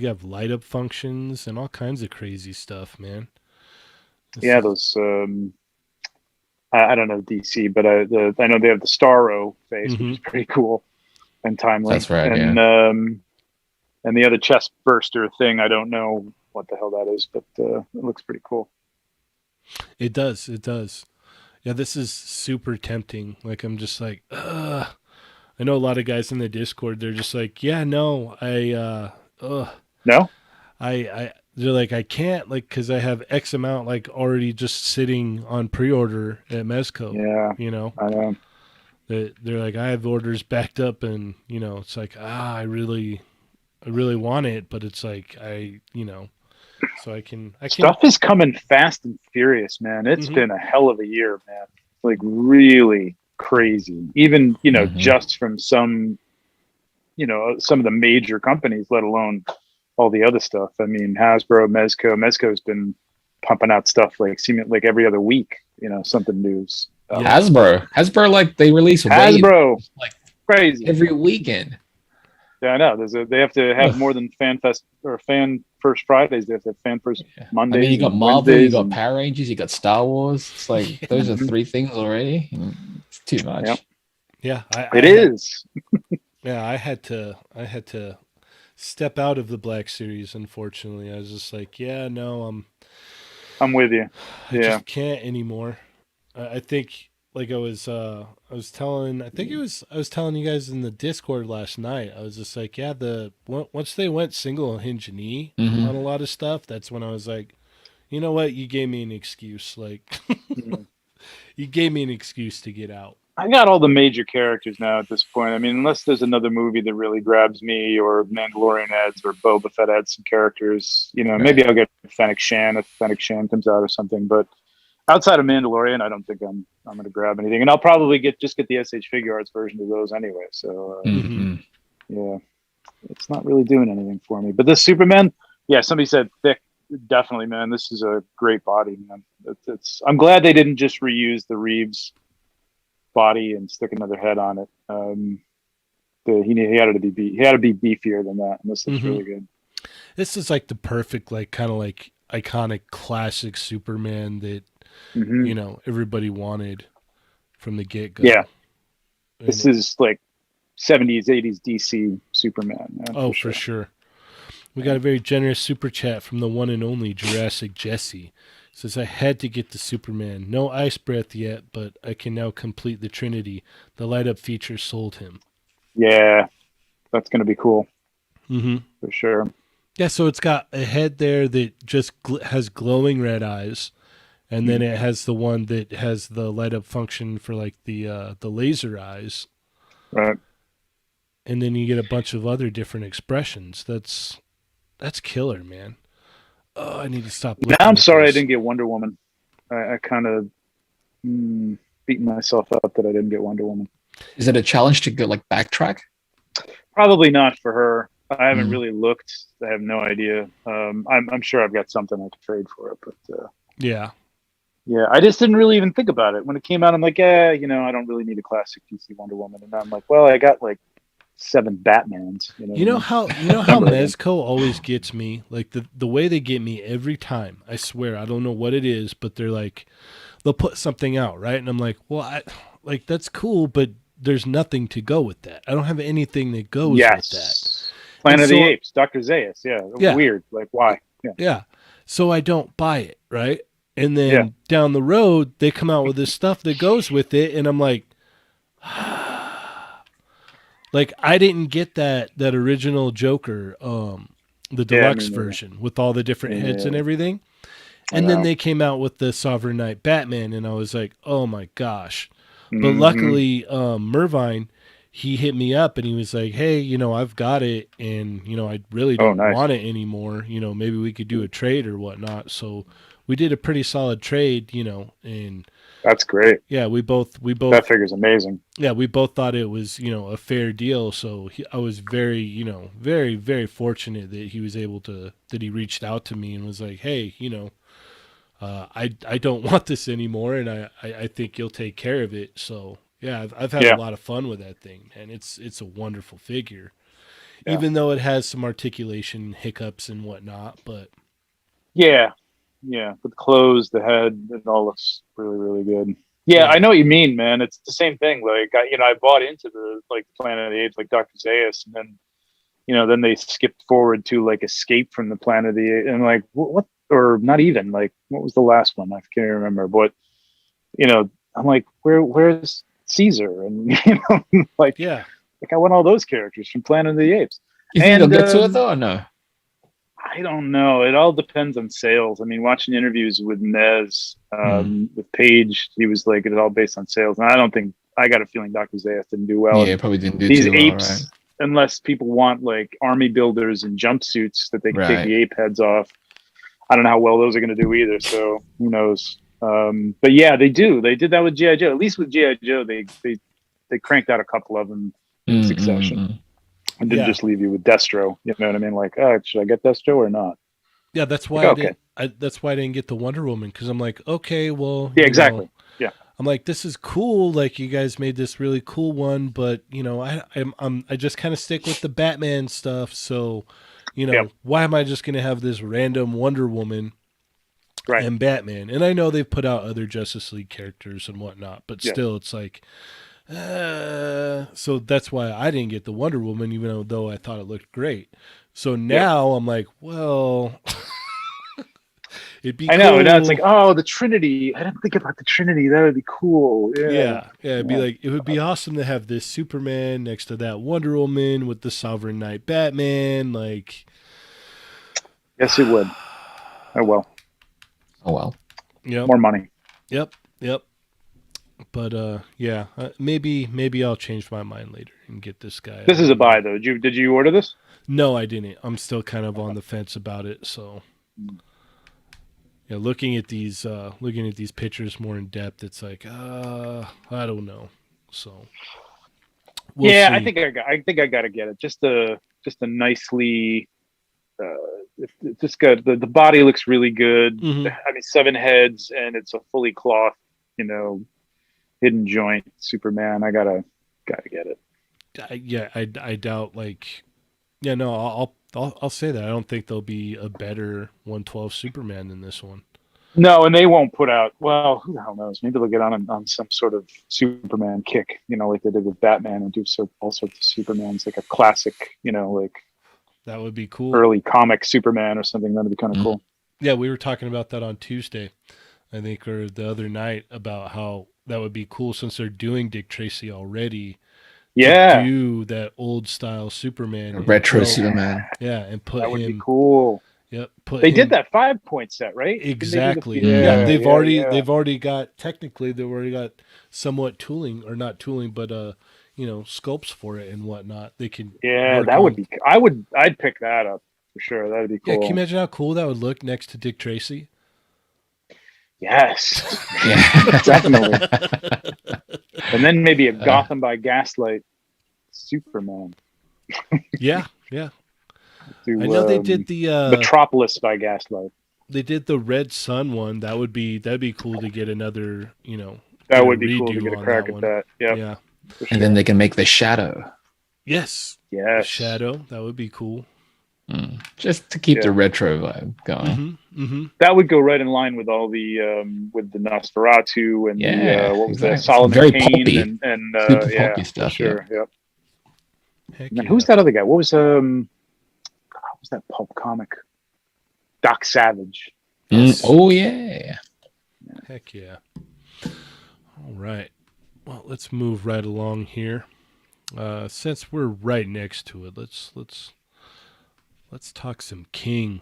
have light up functions and all kinds of crazy stuff, man. Those. I don't know DC, but I know they have the Starro face, which is pretty cool and timely. That's right. And the other chest burster thing, I don't know what the hell that is, but it looks pretty cool. It does. Yeah, this is super tempting. Like, I'm just like, ugh. I know a lot of guys in the Discord, they're just like, yeah, no, No? They're like, I can't, like, because I have X amount, like, already just sitting on pre-order at Mezco. Yeah. I know. They're like, I have orders backed up, and, it's like, I really want it, but it's like, so I can. Stuff is coming fast and furious, man. It's been a hell of a year, man. Like, really crazy. Even, just from some of the major companies, let alone all the other stuff. I mean, Hasbro, Mezco's been pumping out stuff like every other week, something new. Hasbro, like, they release Hasbro, like crazy every weekend. Yeah, I know. They have to have more than Fan Fest or Fan First Fridays. They have to have Fan First Mondays. I mean, you got Marvel, Wednesdays, you got Power Rangers, you got Star Wars. It's like those are 3 things already. It's too much. Yep. Yeah, it is. Yeah, I had to step out of the Black Series. Unfortunately, I was just like, yeah, no, I'm with you. I just can't anymore. I think, like, I was telling you guys in the Discord last night. I was just like, yeah, once they went single hinge and E on a lot of stuff, that's when I was like, you know what, you gave me an excuse. Like, you gave me an excuse to get out. I got all the major characters now at this point. I mean, unless there's another movie that really grabs me, or Mandalorian adds, or Boba Fett adds some characters, maybe I'll get Fennec Shan if Fennec Shan comes out or something. But outside of Mandalorian, I don't think I'm going to grab anything, and I'll probably get the SH Figuarts version of those anyway. So yeah, it's not really doing anything for me. But this Superman, yeah, somebody said thick, definitely, man. This is a great body, man. I'm glad they didn't just reuse the Reeves body and stick another head on it. He had to be beefier than that, and this looks really good. This is like the perfect, like kind of like iconic classic Superman that you know everybody wanted from the get go. Yeah, this is like 70s, 80s DC Superman. Man, oh, for sure. We got a very generous super chat from the one and only Jurassic Jesse. Says, I had to get the Superman. No ice breath yet, but I can now complete the Trinity. The light up feature sold him. Yeah, that's going to be cool. For sure. Yeah, so it's got a head there that just has glowing red eyes, and then it has the one that has the light up function for like the laser eyes. Right. And then you get a bunch of other different expressions. That's killer, man. Oh, I need to stop. Now I'm sorry I didn't get Wonder Woman. I kind of beating myself up that I didn't get Wonder Woman. Is it a challenge to go like backtrack? Probably not for her. I haven't really looked. I have no idea. I'm sure I've got something I could trade for it, but yeah. I just didn't really even think about it when it came out. I'm like, I don't really need a classic DC Wonder Woman, and I'm like, well, I got like 7 Batmans. You know how Mezco always gets me, like the way they get me every time. I swear, I don't know what it is, but they'll put something out, right? And I'm like, well, that's cool, but there's nothing to go with that. I don't have anything that goes with that. Planet of the Apes, Dr. Zaius. Yeah. Weird. Like, why? Yeah. So I don't buy it, right? And then down the road, they come out with this stuff that goes with it, and I'm like, like I didn't get that original Joker, the deluxe version with all the different heads and everything. And then they came out with the Sovereign Knight Batman, and I was like, oh my gosh. But luckily, Mervine, he hit me up and he was like, hey, I've got it, and, I really don't want it anymore. Maybe we could do a trade or whatnot. So we did a pretty solid trade, and that's great. Yeah, we both that figure's amazing. Yeah, we both thought it was, a fair deal. So I was very, very, very fortunate that he reached out to me and was like, hey, I don't want this anymore, and I think you'll take care of it. So yeah, I've had a lot of fun with that thing, and it's a wonderful figure, even though it has some articulation hiccups and whatnot. But with the clothes, the head, it all looks really, really good. Yeah, I know what you mean, man. It's the same thing. Like I bought into the Planet of the Apes, like Dr. Zaius, and then then they skipped forward to like Escape from the Planet of the Apes, and like what? Or not even like what was the last one? I can't remember. But I'm like, where's Caesar? And like I want all those characters from Planet of the Apes. You think they'll get to it though, or no? I don't know. It all depends on sales. I mean, watching interviews with Nez, with Paige, he was like, it's all based on sales. And I got a feeling Dr. Zaius didn't do well. Yeah, probably didn't do these too apes, well, right? Unless people want like army builders and jumpsuits that they can take the ape heads off. I don't know how well those are going to do either. So who knows? But yeah, they do. They did that with G.I. Joe. At least with G.I. Joe, they cranked out a couple of them in succession. And didn't just leave you with Destro. You know what I mean? Like, should I get Destro or not? Yeah, that's why that's why I didn't get the Wonder Woman, because I'm like, okay, well, yeah, exactly. Yeah, I'm like, this is cool. Like, you guys made this really cool one, but I just kind of stick with the Batman stuff. So, why am I just gonna have this random Wonder Woman and Batman? And I know they've put out other Justice League characters and whatnot, but still, it's like. So that's why I didn't get the Wonder Woman, even though I thought it looked great. So now I'm like, well, it'd be. I know. Cool. Now it's like, oh, the Trinity. I didn't think about the Trinity. That would be cool. Yeah. It'd be like, it would be awesome to have this Superman next to that Wonder Woman with the Sovereign Knight Batman. Like, yes, it would. Oh well. Yep. More money. Yep. But maybe I'll change my mind later and get this guy. This is a buy though. Did you order this? No, I didn't. I'm still kind of on the fence about it. So, looking at these pictures more in depth, it's like I don't know. So we'll see. I think I got to get it. Just a nicely. It's just good. The body looks really good. Mhm. I mean, 7 heads, and it's a fully cloth, hidden joint Superman. I gotta get it. I doubt I'll say that I don't think there'll be a better 112 Superman than this one. No, and they won't put out. Well, who the hell knows? Maybe they'll get on some sort of Superman kick, like they did with Batman, and do all sorts of Supermans, like a classic, like that would be cool. Early comic Superman or something. That'd be kind of cool. Yeah, we were talking about that on Tuesday, I think, or the other night, about how that would be cool since they're doing Dick Tracy already. Yeah, do that old style Superman, retro Superman. Yeah, and put that would him. Be cool. Yep, they did that 5-point set, right? Exactly. They've already got somewhat tooling, or not tooling, but sculpts for it and whatnot. They can. Yeah, that would be. I'd pick that up for sure. That'd be cool. Yeah, can you imagine how cool that would look next to Dick Tracy? Yes. Yeah, definitely. And then maybe a Gotham by Gaslight Superman. Yeah. I know they did the Metropolis by Gaslight. They did the Red Sun one. That'd be cool to get another, that would be cool to get a crack at that. Yep. Yeah. Sure. And then they can make the Shadow. Yes. Yes. Shadow. That would be cool. Just to keep the retro vibe going. Mm-hmm. Mm-hmm. That would go right in line with all the with the Nosferatu and what was that? Solomon very Kane poppy. and super poppy stuff. Sure. Yeah. Yep. And who's that other guy? What was that pulp comic? Doc Savage. Oh yeah. Heck yeah. All right. Well, let's move right along here. Since we're right next to it, let's talk some King.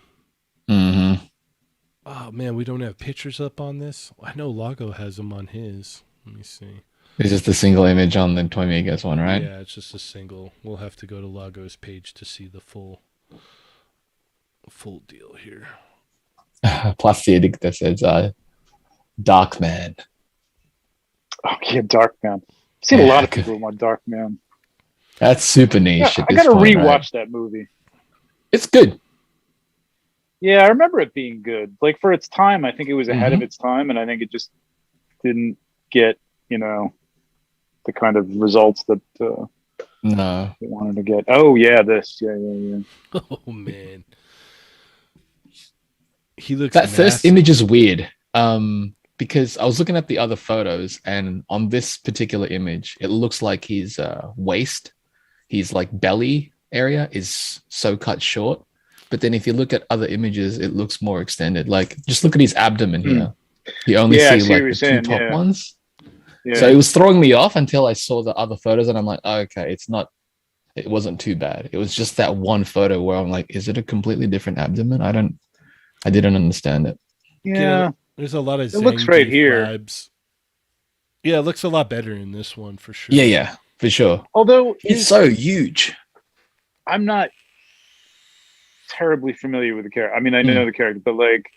Mm-hmm. Oh man, we don't have pictures up on this. I know Lago has them on his. Let me see. It's just a single image on the Toy Megas one, right? Yeah, it's just a single. We'll have to go to Lago's page to see the full deal here. Plus the edict that says Dark Man. Oh yeah, Dark Man. I've seen a lot of people want Dark Man. That's super niche. Yeah, I gotta rewatch that movie. It's good. Yeah, I remember it being good. Like for its time, I think it was ahead of its time, and I think it just didn't get, the kind of results that no it wanted to get. Oh yeah, this. Yeah. Oh man. He looks that first image is weird. Because I was looking at the other photos, and on this particular image, it looks like his waist, his like belly area is so cut short. But then if you look at other images, it looks more extended. Like just look at his abdomen here. You only see like the two top ones. Yeah. So it was throwing me off until I saw the other photos, and I'm like, oh, okay, it wasn't too bad. It was just that one photo where I'm like, is it a completely different abdomen? I didn't understand it. Yeah. There's a lot of it looks right here. Vibes. Yeah, it looks a lot better in this one for sure. Yeah, for sure. Although he's so huge. I'm not terribly familiar with the character. I mean, I know the character, but like,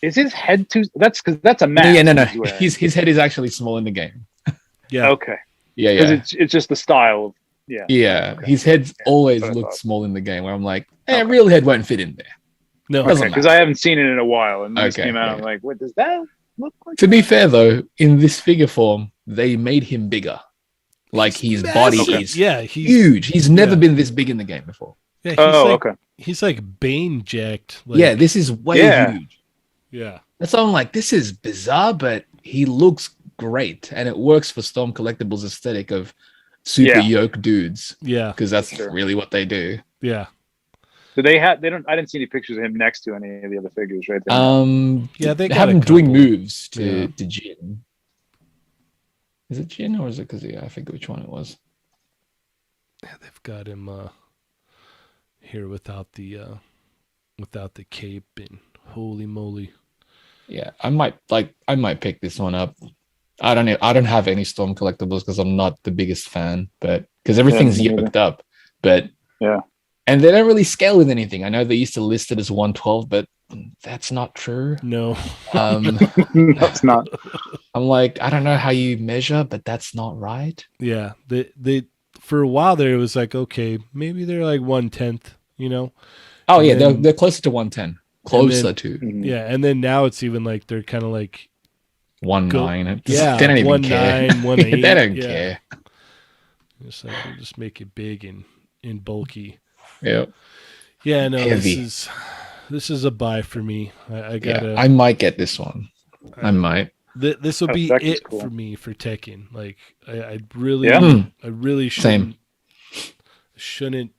is his head too? That's because that's a mask. Yeah, no. His head is actually small in the game. Yeah. Okay. Yeah. Because it's just the style. Yeah. Yeah. Okay. His head's always looked small in the game. Where I'm like, real head won't fit in there. No, because I haven't seen it in a while, and this came out. I'm like, what does that look like? To be fair, though, in this figure form, they made him bigger. Like his body is huge. He's never been this big in the game before. Yeah, he's like Bane jacked. Like, this is way huge. Yeah, that's why I'm like, this is bizarre, but he looks great, and it works for Storm Collectibles' aesthetic of super yoke dudes. Yeah, because that's really what they do. Yeah. So they don't. I didn't see any pictures of him next to any of the other figures, right? They have him doing moves to Jin. Is it Jin or is it Kazuya? I forget which one it was. Yeah, they've got him here without the cape, and holy moly. Yeah, I might pick this one up. I don't have any Storm Collectibles because I'm not the biggest fan, but because everything's yoked up. But yeah. And they don't really scale with anything. I know they used to list it as 112, but that's not true. No. That's not. I'm like, I don't know how you measure, but that's not right. Yeah. They for a while there, it was like, okay, maybe they're like 1/10, you know? Oh, And yeah, then- they're closer to 110. Closer to Yeah. And then now it's even like they're kind of like, 1.9. yeah, They don't even care. 1.9, 1.8. They don't yeah. care. It's like, we'll just make it big and bulky. Yep. Yeah, no, Heavy. this is a buy for me. I gotta. Yeah, I might get this one. I might. This will be Tekken's it cool. for me for Tekken. Like I really, Yeah. I really Same. shouldn't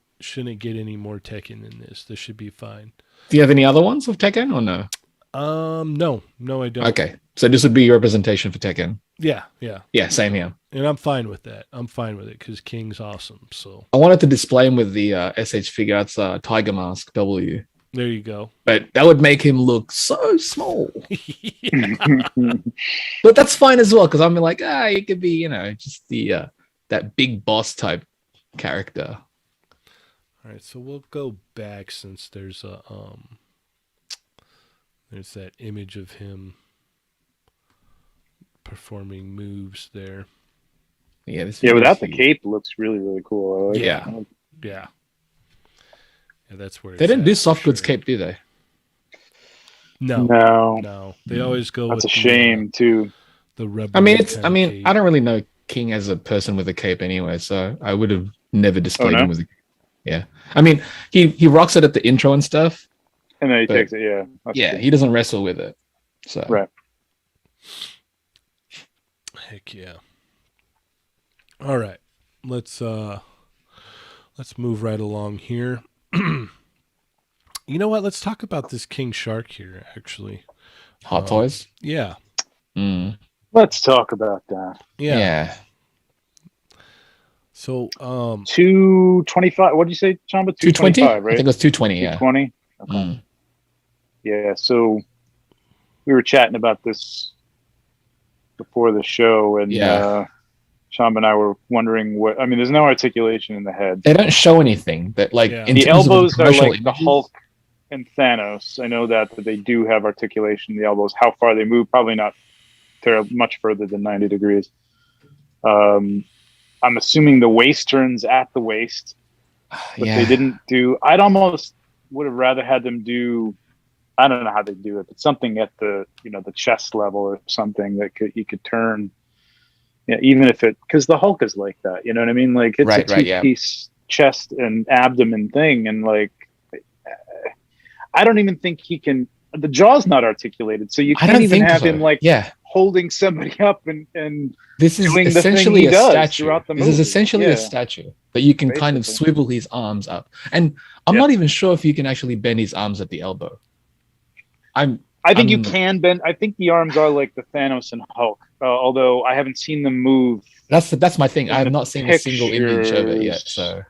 get any more Tekken than this. This should be fine. Do you have any other ones of Tekken or no? No, I don't. Okay, so this would be your representation for Tekken. Yeah, Yeah, same here. and I'm fine with that. I'm fine with it because King's awesome. So I wanted to display him with the SH Figuarts Tiger Mask W, there you go. but that would make him look so small. But that's fine as well because I'm like, he could be, just the that big boss type character. All right, so we'll go back since there's that image of him performing moves there. Yeah, this is Yeah, without the really- cape, it looks really, really cool. I like Yeah. it. Yeah, that's where They it's didn't at do for soft goods sure. cape, do they? No, they always go. That's with a shame too. The rubber. I mean, I don't really know King as a person with a cape anyway, so I would have never displayed no? him with a. Yeah, I mean, he rocks it at the intro and stuff. And then he But- takes it. Yeah. That's Yeah, cool. he doesn't wrestle with it. So Right. Heck yeah. All right, let's move right along here. You know what? Let's talk about this King Shark here. Actually, Hot Toys. yeah. Mm. Let's talk about that. Yeah. So, 225. What did you say, Chamba? 220. 225, I right? think it was 220. Yeah. 220. Okay. Mm. Yeah. So we were chatting about this before the show, and Yeah. Chamba and I were wondering what. I mean, there's no articulation in the head. They don't show anything that, like, Yeah. in The terms of elbows are promotional like the images. Hulk and Thanos. I know that they do have articulation in the elbows. How far they move, probably not much further than 90 degrees. I'm assuming the waist turns at the waist, but Yeah. they didn't do. I'd almost would have rather had them do. I don't know how they do it, but something at the the chest level or something that you could turn. Yeah, even if because the Hulk is like that, you know what I mean? Like it's Right, a right, yeah. two-piece chest and abdomen thing, and like I don't even think he can. The jaw's not articulated, so you I can't don't even think have so. him like Yeah. holding somebody up and This is doing the thing essentially he a does statue. throughout the This is movie. essentially Yeah. a statue that you can kind of Basically. swivel his arms up. And I'm Yeah. not even sure if you can actually bend his arms at the elbow. I think you I'm- can bend. I think the arms are like the Thanos and Hulk, although I haven't seen them move. That's my thing. I have not seen a single image of it yet, pictures. so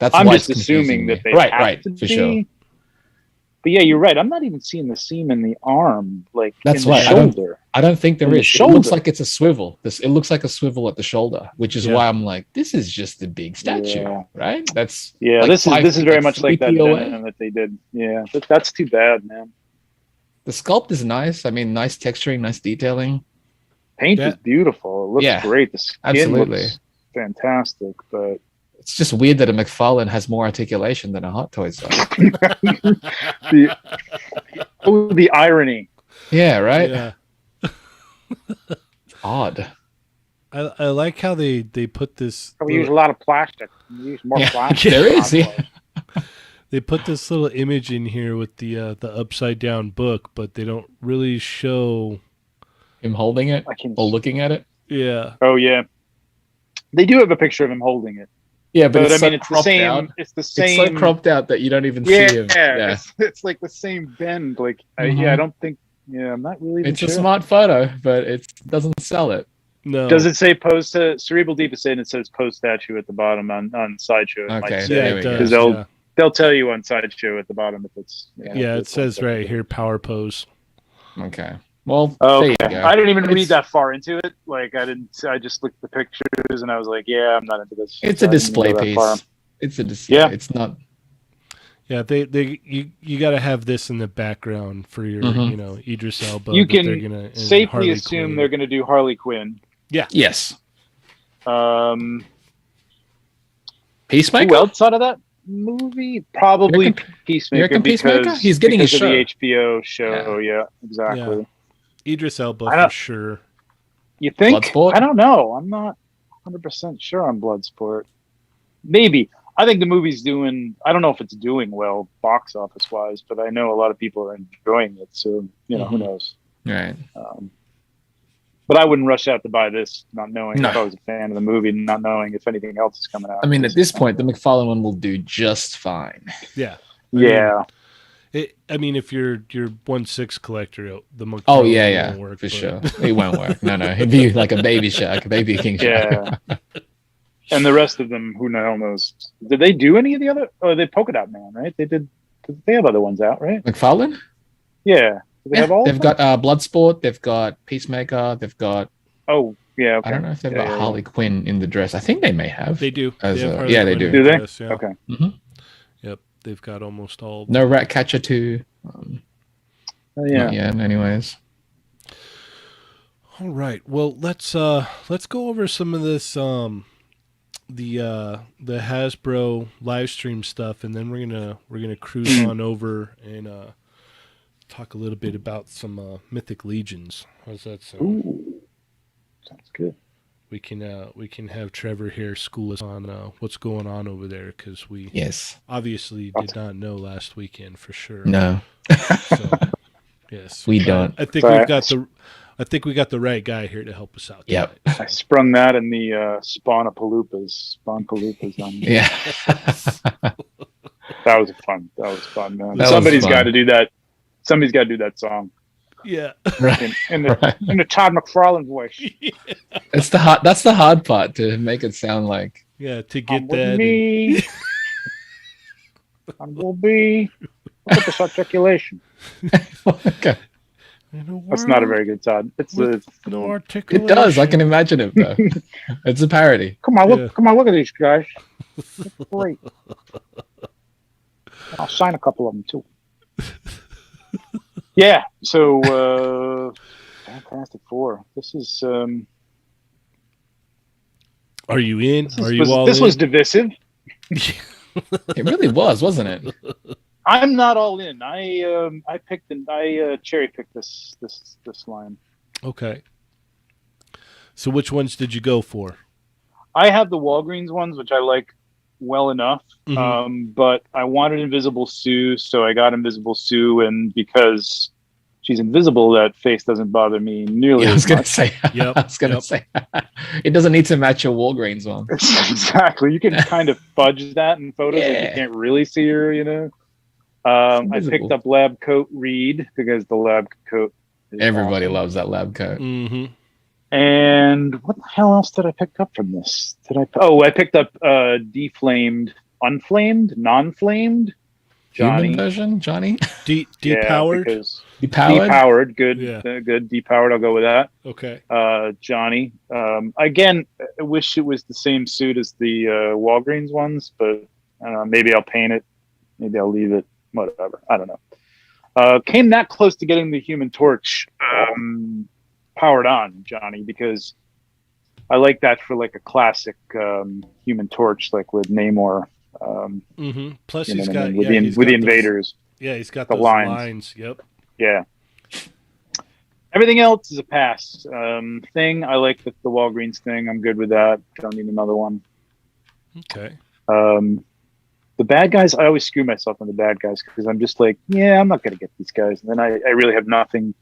that's I'm why just it's confusing assuming me. that they right, have right, to for be. sure. But yeah, you're right. I'm not even seeing the seam in the arm, like That's in the right. I don't- shoulder. I don't think there In the is. It looks shoulder. like it's a swivel. It looks like a swivel at the shoulder, which is Yeah. why I'm like, this is just a big statue, Yeah. right? That's Yeah, like this is 5 this is feet, very like much like 3 that feet away. denim that they did. Yeah, that's too bad, man. The sculpt is nice. I mean, nice texturing, nice detailing. Paint Yeah. is beautiful. It looks Yeah, great. The skin absolutely. looks fantastic, but It's just weird that a McFarlane has more articulation than a Hot Toys does. the irony. Yeah, right? Yeah. Odd. I like how they put this. We use a lot of plastic. We use more Yeah, plastic. there is, yeah. They put this little image in here with the upside down book, but they don't really show. Him holding it I can. or looking at it. Yeah, Oh yeah, they do have a picture of him holding it, Yeah, but but it's I mean, so it's the cropped same. out. It's the It's same. so cropped out that you don't even Yeah, see him. Yeah. It's like the same bend. Like Mhm. yeah, I don't think. Yeah, I'm not really. Even It's a sure. smart photo, but it doesn't sell it. no. Does it say post? Cerebral Deep is saying it says post statue at the bottom on Sideshow. It might Okay, say. Yeah, there it we does. go. Because they'll- Yeah, They'll tell you on Sideshow at the bottom if it's. yeah it says right here, power pose. Okay. Well, Oh, there you okay. go. I didn't even It's- read that far into it. Like I didn't. I just looked at the pictures and I was like, yeah, I'm not into this. It's I a didn't display go that far. piece. It's a Yeah. It's not. Yeah, you got to have this in the background for your, Idris Elba. You they're can gonna, safely Harley assume Quinn. they're going to do Harley Quinn. Yeah. Yes. Peacemaker. Who else out of that movie? Probably Peacemaker Peacemaker? because He's getting his of the show. HBO show. Yeah, exactly. Yeah. Idris Elba for sure. You think? Bloodsport? I don't know. I'm not 100% sure on Bloodsport. Maybe. I think the movie's doing. I don't know if it's doing well box office wise, but I know a lot of people are enjoying it. So who knows? Right. But I wouldn't rush out to buy this, not knowing No. if I was a fan of the movie, not knowing if anything else is coming out. I mean, at this point, the McFarlane one will do just fine. Yeah. I mean, if you're 1/6 collector, the McFarlane won't work, for sure. It won't work. No, it'd be like a baby shark, a baby king shark. Yeah. And the rest of them, who the hell knows? Did they do any of the other? Oh, they Polka Dot Man, right? They did. They have other ones out, right? McFarlane? Yeah. Do they have all? They've got Bloodsport. They've got Peacemaker. They've got. Oh, yeah. Okay. I don't know if they've got Harley Quinn in the dress. I think they may have. They do. They they do. Do they? Dress, yeah. Okay. Mm-hmm. Yep. They've got almost all. No Ratcatcher 2. Yeah. Not yet, anyways. All right. Well, let's go over some of this the Hasbro live stream stuff, and then we're gonna cruise on over and talk a little bit about some Mythic Legions. How's that sound? Ooh, sounds good. We can have Trevor here school us on what's going on over there, because we obviously did not know last weekend for sure. No. So, yes, we don't. I think we got the right guy here to help us out. Yep. I sprung that in the Spawnapaloopas on me. Yeah. That was fun, man. That Somebody's was fun. got to do that. Somebody's got to do that song. Yeah. Right. In the Todd McFarlane voice. That's the hard part, to make it sound like. Yeah, to get With that. me. I will be. Look at this articulation. Okay. That's not a very good Todd. No articulation. It does. I can imagine it though. It's a parody. Come on, look at these guys. That's great. I'll sign a couple of them too. Yeah. So, Fantastic Four. This is. Are you in? This was divisive. It really was, wasn't it? I'm not all in. I cherry picked this line. Okay. So which ones did you go for? I have the Walgreens ones, which I like well enough. Mm-hmm. But I wanted Invisible Sue, so I got Invisible Sue, and because she's invisible, that face doesn't bother me nearly I was as gonna much. say. Yep. I was gonna say. It doesn't need to match your Walgreens one. Exactly. You can kind of fudge that in photos, like you can't really see her. I picked up Lab Coat Reed because the Lab Coat. Everybody loves that Lab Coat. Mm-hmm. And what the hell else did I pick up from this? I picked up Deflamed, Unflamed, Non-Flamed. Johnny. Human version, Johnny. Depowered. Depowered. Good. Yeah. Good. Depowered. I'll go with that. Okay. Johnny. Again, I wish it was the same suit as the Walgreens ones, but I don't know. Maybe I'll paint it. Maybe I'll leave it. Whatever. I don't know. Came that close to getting the Human Torch powered on Johnny, because I like that for like a classic Human Torch, like with Namor. Plus, he's got with the invaders. He's got the those lines. Yep. Yeah. Everything else is a pass. Thing, I like the Walgreens thing. I'm good with that. Don't need another one. Okay. The bad guys, I always screw myself on the bad guys, because I'm just like, I'm not going to get these guys. And then I really have nothing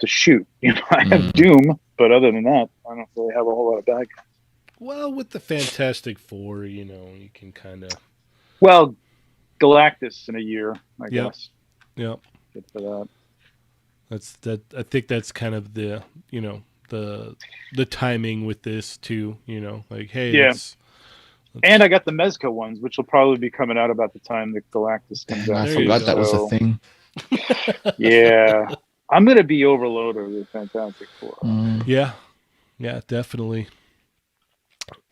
to shoot. I have Doom, but other than that, I don't really have a whole lot of bad guys. Well, with the Fantastic Four, you can kind of. Well, Galactus in a year, I guess. Yep. Good for that. That's that. I think that's kind of the the timing with this too. Like, hey, let's and I got the Mezco ones, which will probably be coming out about the time that Galactus comes out. I forgot that was a thing. Yeah. I'm going to be overloaded with Fantastic Four. Yeah, definitely.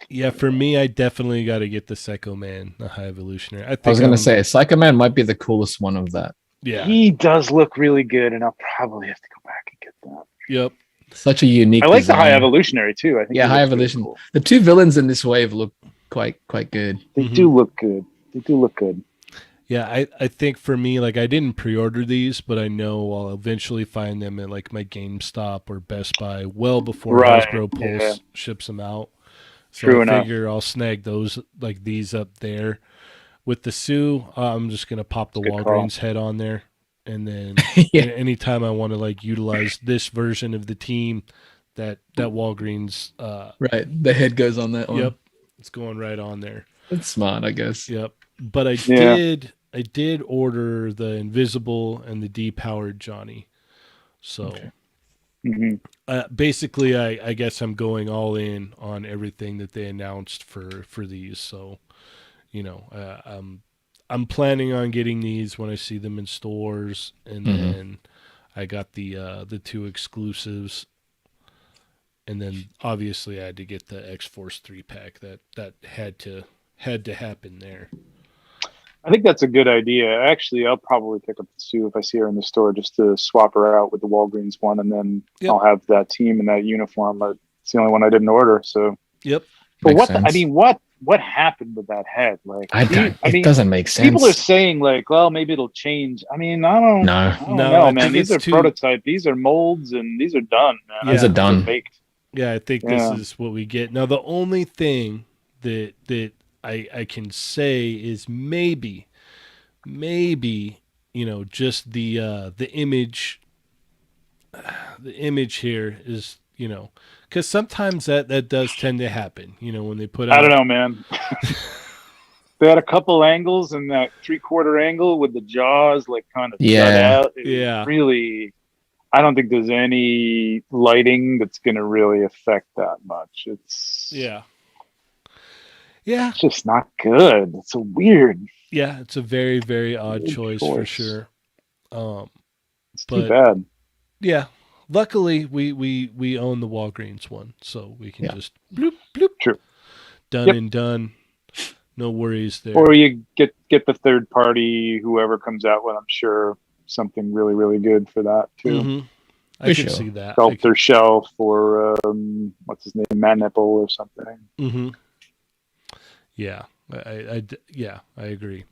Yeah, for me, I definitely got to get the Psycho Man, the High Evolutionary. I was gonna say Psycho Man might be the coolest one of that. Yeah, He does look really good, and I'll probably have to go back and get that. Yep. Such a unique. I like design. the High Evolutionary too. I think High Evolution. Really cool. The two villains in this wave look quite good. They do look good. They do look good. Yeah, I think for me, like I didn't pre-order these, but I know I'll eventually find them at like my GameStop or Best Buy well before Hasbro ships them out. So True I enough. figure I'll snag those like these up there. With the Sue, I'm just gonna pop the Walgreens head on there, and then anytime I want to like utilize this version of the team, that Walgreens, right, the head goes on that one. Yep, it's going right on there. That's smart, I guess. Yep, but I did order the Invisible and the depowered Johnny, so. Okay. Basically, I guess I'm going all in on everything that they announced for these. So, I'm planning on getting these when I see them in stores, and then I got the two exclusives, and then obviously I had to get the X-Force 3-pack. That had to happen there. I think that's a good idea. Actually, I'll probably pick up the Sue if I see her in the store just to swap her out with the Walgreens one, and then I'll have that team in that uniform. But it's the only one I didn't order. So, yep. But what happened with that head? Like, it doesn't make sense. People are saying like, well, maybe it'll change. I mean, I don't know, man. These are prototype. These are molds, and these are done. Man. Yeah. These are done. Baked. Yeah, I think this is what we get now. The only thing that I can say is maybe, just the image here is, because sometimes that does tend to happen, when they put out. I don't know, man. They had a couple angles in that 3/4 angle with the jaws like kind of shut out. Really, I don't think there's any lighting that's going to really affect that much. It's it's just not good. It's so weird. Yeah, it's a very, very odd choice for sure. It's too bad. Yeah, luckily we own the Walgreens one, so we can just bloop bloop. True. Done and done. No worries there. Or you get the third party, whoever comes out with, I'm sure, something really, really good for that too. Mm-hmm. I can see that. Sculptor Shelf or what's his name, Manipple or something. Mm-hmm. Yeah, I agree.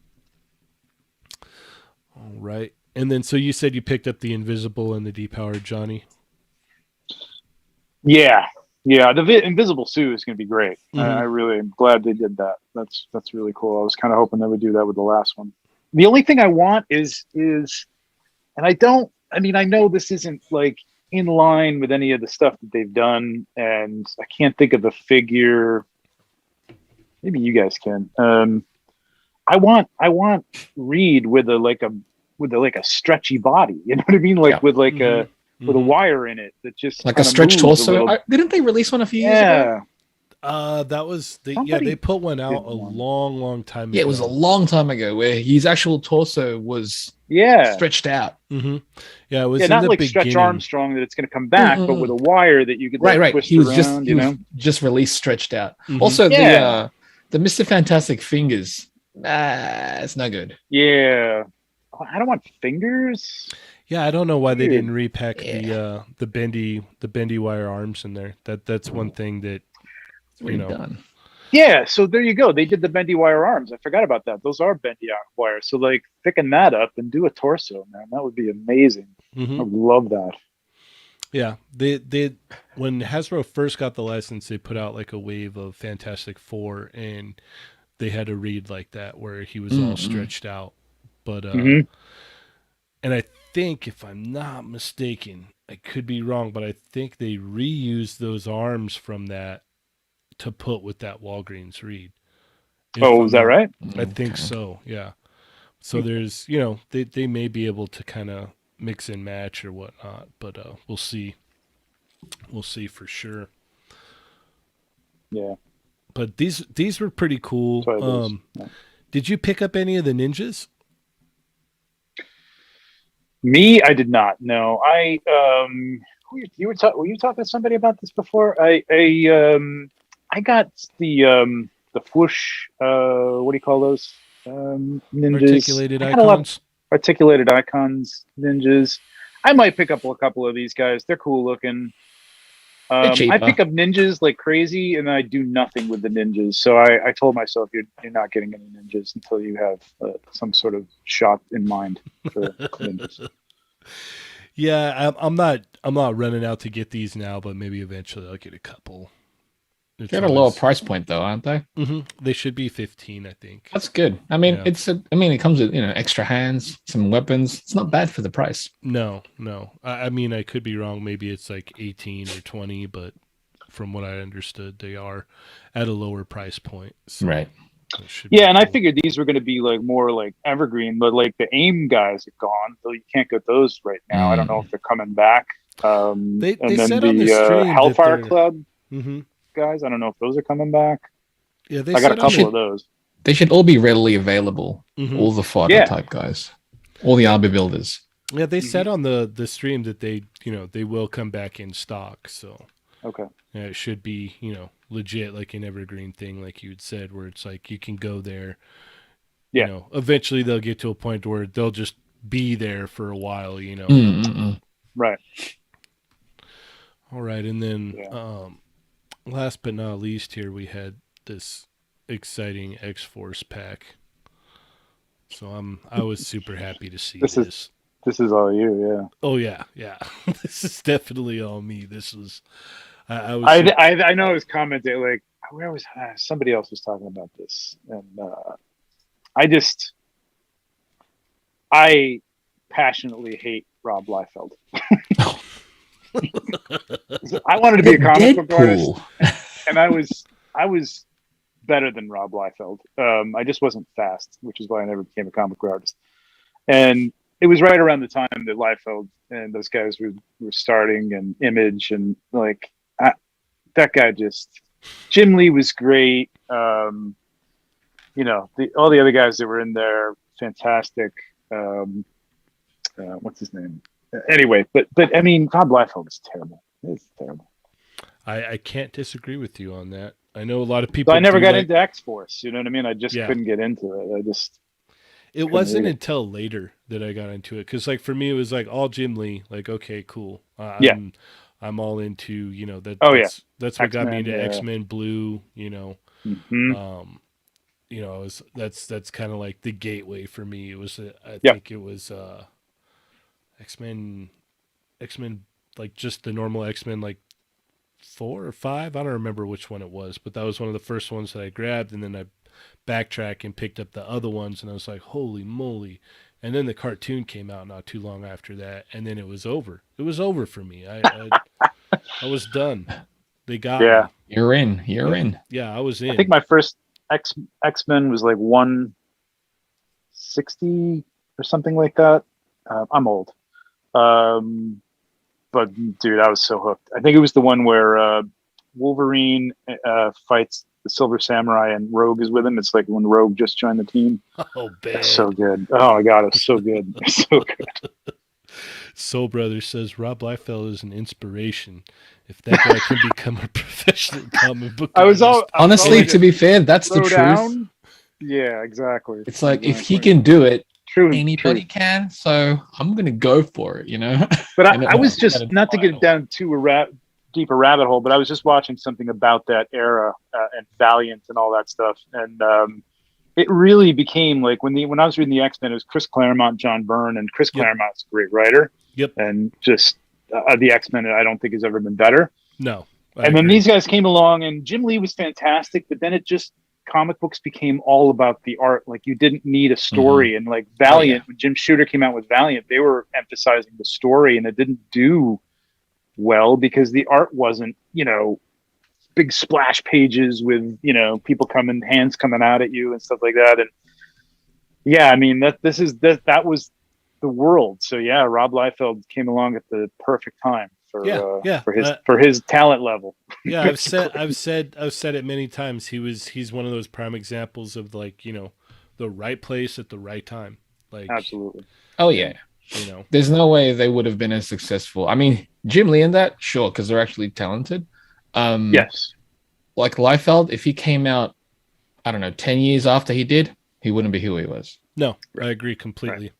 All right, and then so you said you picked up the Invisible and the depowered Johnny. Yeah. The Invisible Sue is going to be great. I really am glad they did that. That's really cool. I was kind of hoping they would do that with the last one. The only thing I want is, and I know this isn't like in line with any of the stuff that they've done, and I can't think of a figure. Maybe you guys can. I want Reed with a stretchy body. You know what I mean? Like with like a wire in it that just like a stretch torso. Didn't they release one a few years ago? That was they put one out a long time ago. Yeah, it was a long time ago where his actual torso was stretched out. Mm-hmm. Yeah, it was not like Stretch Armstrong that it's going to come back, but with a wire that you could twist he was around. just released stretched out. Also, the Mr. Fantastic fingers. It's no good. Yeah, I don't want fingers. Yeah, I don't know why they didn't repack the bendy wire arms in there. That's one thing that done. Yeah, so there you go. They did the bendy wire arms. I forgot about that. Those are bendy wire. So like thicken that up and do a torso, man. That would be amazing. Mm-hmm. I would love that. Yeah, they when Hasbro first got the license, they put out like a wave of Fantastic Four, and they had a Reed like that where he was all stretched out. But and I think, if I'm not mistaken, I could be wrong, but I think they reused those arms from that to put with that Walgreens Reed. Is that right? I think so. Yeah. So there's, they may be able to kind of mix and match or whatnot, but we'll see. We'll see for sure. Yeah. But these were pretty cool. Did you pick up any of the ninjas? Me, I did not. No, were you talking to somebody about this before? I I got the whoosh. What do you call those? Ninjas. Articulated icons. Articulated icons, ninjas. I might pick up a couple of these guys. They're cool looking. I pick up ninjas like crazy, and I do nothing with the ninjas. So I told myself you're not getting any ninjas until you have some sort of shot in mind for ninjas. Yeah, I'm not running out to get these now, but maybe eventually I'll get a couple. They're at a lower price point though, aren't they? Mm-hmm. They should be 15, I think. That's good. I mean, it comes with extra hands, some weapons. It's not bad for the price. No. I mean, I could be wrong. Maybe it's like 18 or 20, but from what I understood, they are at a lower price point. So right. Yeah, and cool. I figured these were going to be like more like evergreen, but like the AIM guys are gone, so you can't get those right now. I don't know if they're coming back. They then said on the stream Hellfire Club. Mm-hmm. Guys, I don't know if those are coming back. Yeah, I got a couple of those. They should all be readily available. Mm-hmm. All the fodder type guys, all the army builders. Yeah, they said on the stream that they will come back in stock. So okay, yeah, it should be legit like an evergreen thing, like you had said, where it's like you can go there. Yeah. Eventually they'll get to a point where they'll just be there for a while. Right. All right, and then last but not least, here we had this exciting X-Force pack. So I was super happy to see this. This is all you, yeah. Oh yeah. This is definitely all me. This was. I know I was commenting like where was somebody else was talking about this, and I passionately hate Rob Liefeld. I wanted to be a comic book artist, and I was better than Rob Liefeld. I just wasn't fast, which is why I never became a comic book artist. And it was right around the time that Liefeld and those guys were starting, and Image, and like that guy Jim Lee was great. All the other guys that were in there, fantastic. What's his name? Anyway, but I mean, Rob Liefeld is terrible. It's terrible. I can't disagree with you on that. I know a lot of people. So I never got into X-Force. You know what I mean? I just couldn't get into it. It wasn't until later that I got into it, because like for me it was like all Jim Lee. Like, okay, cool. I'm all into that's what got me into X-Men Blue. Mm-hmm. That's kind of like the gateway for me. It was I think it was X-Men, like just the normal X-Men, like 4 or 5. I don't remember which one it was, but that was one of the first ones that I grabbed, and then I backtracked and picked up the other ones, and I was like, holy moly. And then the cartoon came out not too long after that, and then it was over. It was over for me. I was done. They got me. You're in. Yeah, I was in. I think my first X-Men was like 160 or something like that. I'm old. But dude, I was so hooked. I think it was the one where Wolverine fights the Silver Samurai and Rogue is with him. It's like when Rogue just joined the team. Oh, bad. That's so good. Oh my god, it's so good. It's so good. Soul Brother says Rob Liefeld is an inspiration. If that guy can become a professional comic book artist. Honestly, to be fair, that's the truth. Down. Yeah, exactly. It's like if he can do it, anybody can. So I'm gonna go for it, But I was just not to get down to a deeper rabbit hole, but I was just watching something about that era and Valiant and all that stuff, and it really became like when I was reading the X-Men, it was Chris Claremont, John Byrne, and Chris Claremont's a great writer. Yep. And just the X-Men, I don't think has ever been better. No. And then these guys came along, and Jim Lee was fantastic, but then comic books became all about the art. Like you didn't need a story. And like Valiant, when Jim Shooter came out with Valiant, they were emphasizing the story, and it didn't do well because the art wasn't, big splash pages with, people hands coming out at you and stuff like that. And yeah, I mean, that was the world. So yeah, Rob Liefeld came along at the perfect time for his talent level. Yeah, I've said it many times. He's one of those prime examples of like, the right place at the right time. Like absolutely. Oh yeah. There's no way they would have been as successful. I mean, Jim Lee in that, sure, because they're actually talented. Yes. like Liefeld, if he came out, I don't know, 10 years after he did, he wouldn't be who he was. No, I agree completely. Right.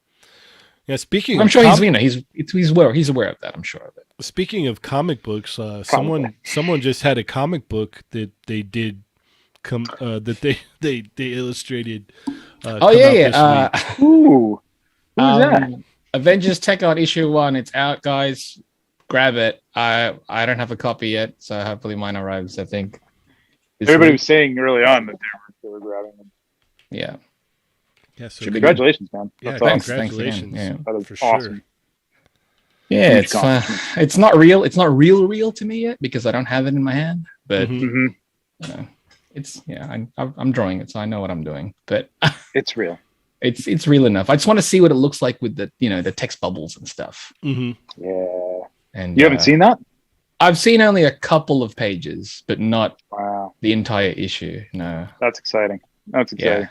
Yeah, speaking I'm of sure he's aware of that, I'm sure of it. Speaking of comic books, someone just had a comic book that they did that they illustrated. Ooh. Who's that? Avengers Tech on issue 1. It's out, guys. Grab it. I don't have a copy yet, so hopefully mine arrives, I think. Everybody was saying early on that they were grabbing them. Yeah. Yeah, so congratulations, man. Yeah, thanks. Congratulations. Yeah. That is for awesome. Sure. Yeah, it's fun. It's not real to me yet because I don't have it in my hand. But I'm drawing it, so I know what I'm doing. But it's real. It's real enough. I just want to see what it looks like with the text bubbles and stuff. Mm-hmm. Yeah. And you haven't seen that? I've seen only a couple of pages, but not wow. the entire issue. No. That's exciting. That's exciting. Yeah.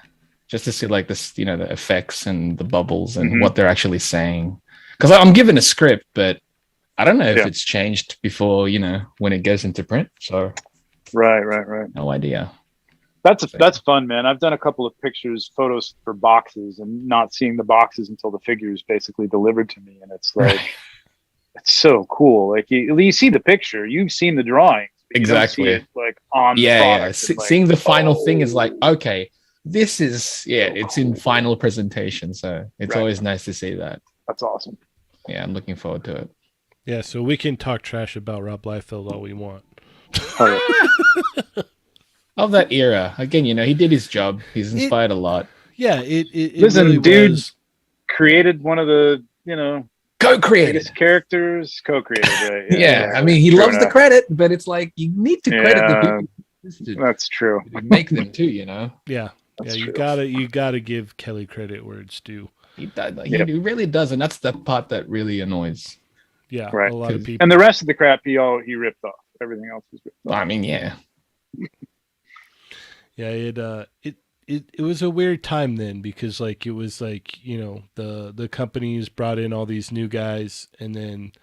Just to see like this, the effects and the bubbles and what they're actually saying. Because I'm given a script, but I don't know if it's changed before, when it goes into print. So right. No idea. That's fun, man. I've done a couple of photos for boxes, and not seeing the boxes until the figures basically delivered to me, and it's like it's so cool. Like you see the picture, you've seen the drawings, exactly. You don't see it, like on the product. Yeah. Seeing the final thing is like, okay, this is it's in final presentation, so it's always nice to see that. That's awesome. Yeah, I'm looking forward to it. Yeah, so we can talk trash about Rob Liefeld all we want. Of that era, again, he did his job. He's inspired a lot. Yeah, it listen, really dude was. Created one of the co-created characters, co-created, right? Yeah, I mean, he loves the credit, but it's like you need to credit the people. That's true. Make them too, Yeah, that's you true. You gotta give Kelly credit where it's due. He really does, and that's the part that really annoys. Yeah, right. A lot of people. And the rest of the crap he ripped off. Everything else was ripped off. I mean, yeah. Yeah, it was a weird time then because like it was like the companies brought in all these new guys, and then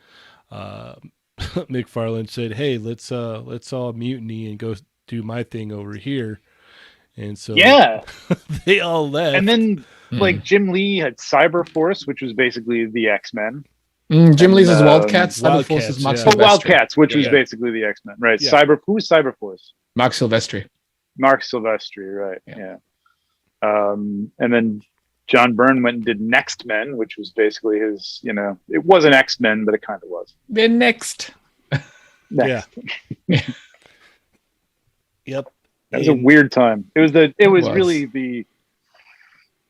McFarlane said, "Hey, let's all mutiny and go do my thing over here," and so they all left. And then like Jim Lee had Cyberforce, which was basically the X-Men. Jim Lee's is Wildcats. Cyberforce is Mark Silvestri. Wildcats, which was basically the X-Men, right? Yeah. Who's Cyberforce? Mark Silvestri. Mark Silvestri, right? Yeah. And then John Byrne went and did Next Men, which was basically his. It wasn't X-Men, but it kind of was. They're next. Yeah. Yep. It was a weird time. It was really the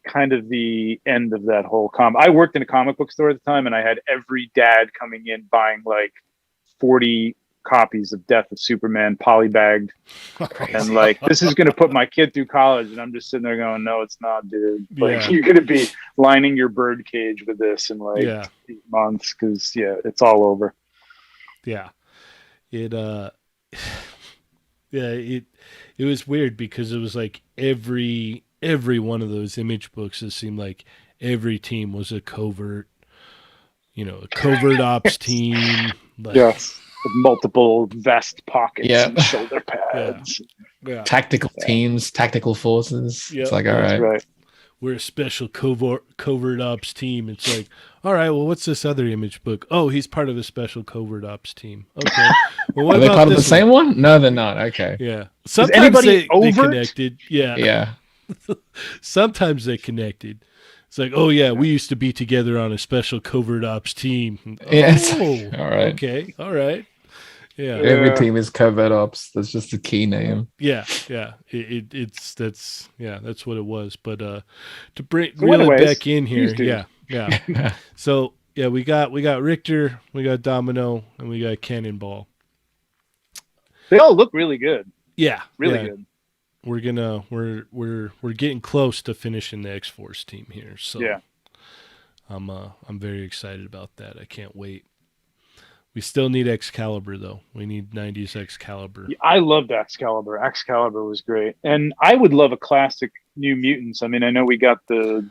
kind of the end of that whole I worked in a comic book store at the time, and I had every dad coming in buying like 40 copies of Death of Superman polybagged, and like, this is going to put my kid through college, and I'm just sitting there going, no, it's not, dude. Like, you're going to be lining your bird cage with this in like 8 months, because it's all over. Yeah, it was weird because it was like every one of those image books, it seemed like every team was a covert ops team. Like, yes. With multiple vest pockets and shoulder pads. Yeah. Tactical teams, tactical forces. Yep. It's like, all right. We're a special covert ops team. It's like, all right, well, what's this other image book? Oh, he's part of a special covert ops team. Okay. Well, what Are they about part of the same one? No, they're not. Okay. Yeah. Sometimes they connected. Yeah. Yeah. Sometimes they connected. It's like, oh yeah, we used to be together on a special covert ops team. Yes. Oh, all right. Okay. All right. Yeah. Every team is covert ops. That's just the key name. Yeah. Yeah. That's what it was. But to bring it back in here, yeah. So yeah, we got Richter, we got Domino, and we got Cannonball. They all look really good. Yeah. Really good. We're getting close to finishing the X-Force team here, so I'm very excited about that. I can't wait. We still need Excalibur though. We need 90s Excalibur. I loved Excalibur. Excalibur was great, and I would love a classic New Mutants. I mean, I know we got the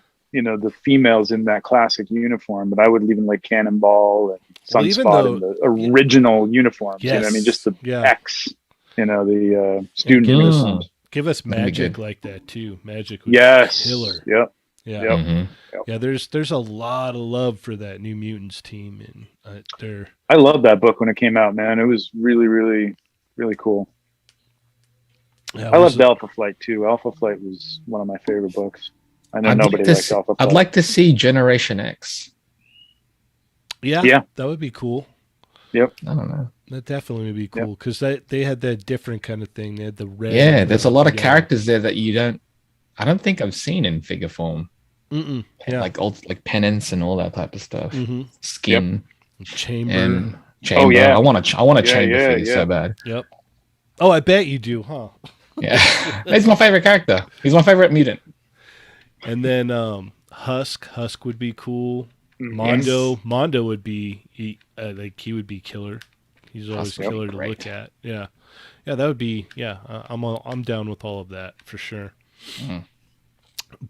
females in that classic uniform, but I would even like Cannonball and Sunspot in the original uniforms. Yes, I mean, just the X. the student give us uniforms. Give us That'd be magic good. like that too. Magic would be Yes. killer. Yep. Yeah. Yep. Mhm. Yeah, there's a lot of love for that New Mutants team, and they're I love that book when it came out, man. It was really, really, really cool. yeah, I loved Alpha Flight too. Alpha Flight was one of my favorite books. I know nobody likes Alpha Flight. I'd like to see Generation X. yeah, that would be cool. Yep. I don't know. That definitely would be cool because they had that different kind of thing. They had the red. Yeah, there's a lot of yellow. characters there that I don't think I've seen in figure form. Yeah, Like penance and all that type of stuff. Mm-hmm. Skin Chamber. and Chamber. Oh, yeah. I want a Chamber figure so bad. Yep. Oh, I bet you do, huh? Yeah, he's my favorite character. He's my favorite mutant. And then Husk would be cool. Mhm. Mondo would be he would be killer. He's always Husk would be killer to great. look at. Yeah, that would be I'm down with all of that for sure. Mm.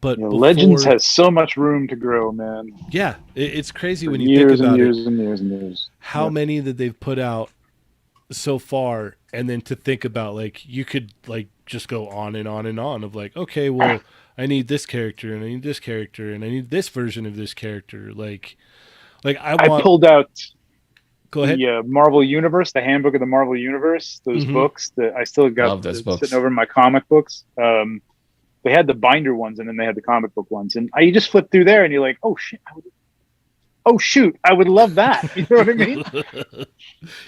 But Legends has so much room to grow, man. Yeah, it's crazy For when you think about years it. and years and years. How many that they've put out so far, and then to think about like you could like just go on and on and on of like, okay, well, I need this character and I need this character and I need this version of this character. Like I pulled out Go ahead. the Marvel Universe, the Handbook of the Marvel Universe. Those books that I still got Love those books. sitting over in my comic books. They had the binder ones and then they had the comic book ones, and you just flip through there and you're like, oh shit, I would love that. You know what I mean?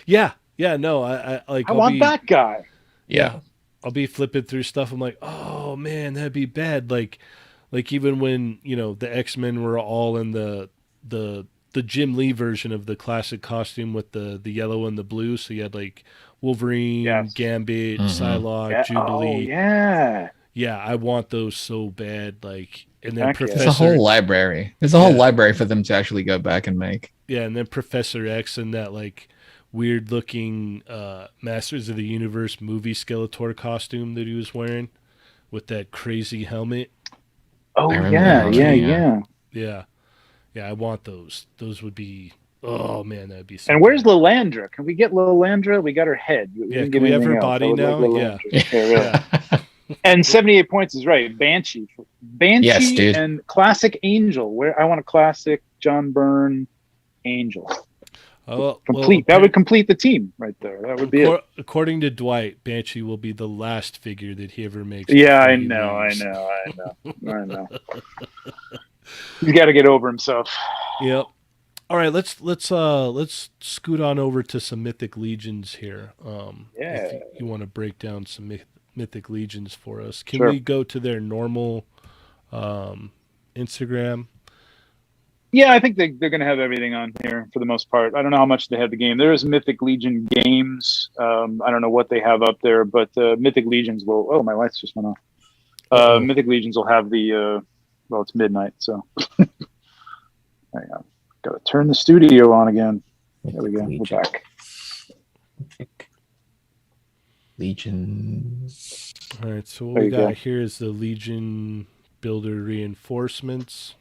Yeah, no, I like. I want that guy. Yeah. I'll be flipping through stuff. I'm like, oh man, that'd be bad. Like even when the X-Men were all in the Jim Lee version of the classic costume with the yellow and the blue. So you had like Wolverine, Gambit, Psylocke, Jubilee. Oh yeah. I want those so bad. Like, and then Heck yeah. Professor. There's a whole library. There's a whole library for them to actually go back and make. Yeah, and then Professor X and that like weird looking Masters of the Universe movie Skeletor costume that he was wearing with that crazy helmet. Oh remember yeah. Yeah, I want those. Those would be. Oh man, that'd be. So And where's Lilandra? Can we get Lilandra? We got her head. Can we have her body now? Like really. And 78 points is right. Banshee, Yes, dude. and classic Angel. Where I want a classic John Byrne Angel. Complete. That would complete the team right there. That would be it. According to Dwight, Banshee will be the last figure that he ever makes. Yeah, I know. He's got to get over himself. Yep. All right, let's scoot on over to some Mythic Legions here. If you want to break down some Mythic Legions for us, can we go to their normal Instagram? Yeah, I think they're going to have everything on here for the most part. I don't know how much they have the game. There is Mythic Legion games. I don't know what they have up there, but Mythic Legions will. Oh, my lights just went off. Mythic Legions will have the. Well, it's midnight, so. Hang on. Got to turn the studio on again. There we go. We're back. Legions. All right, so what we got here is the Legion Builder reinforcements.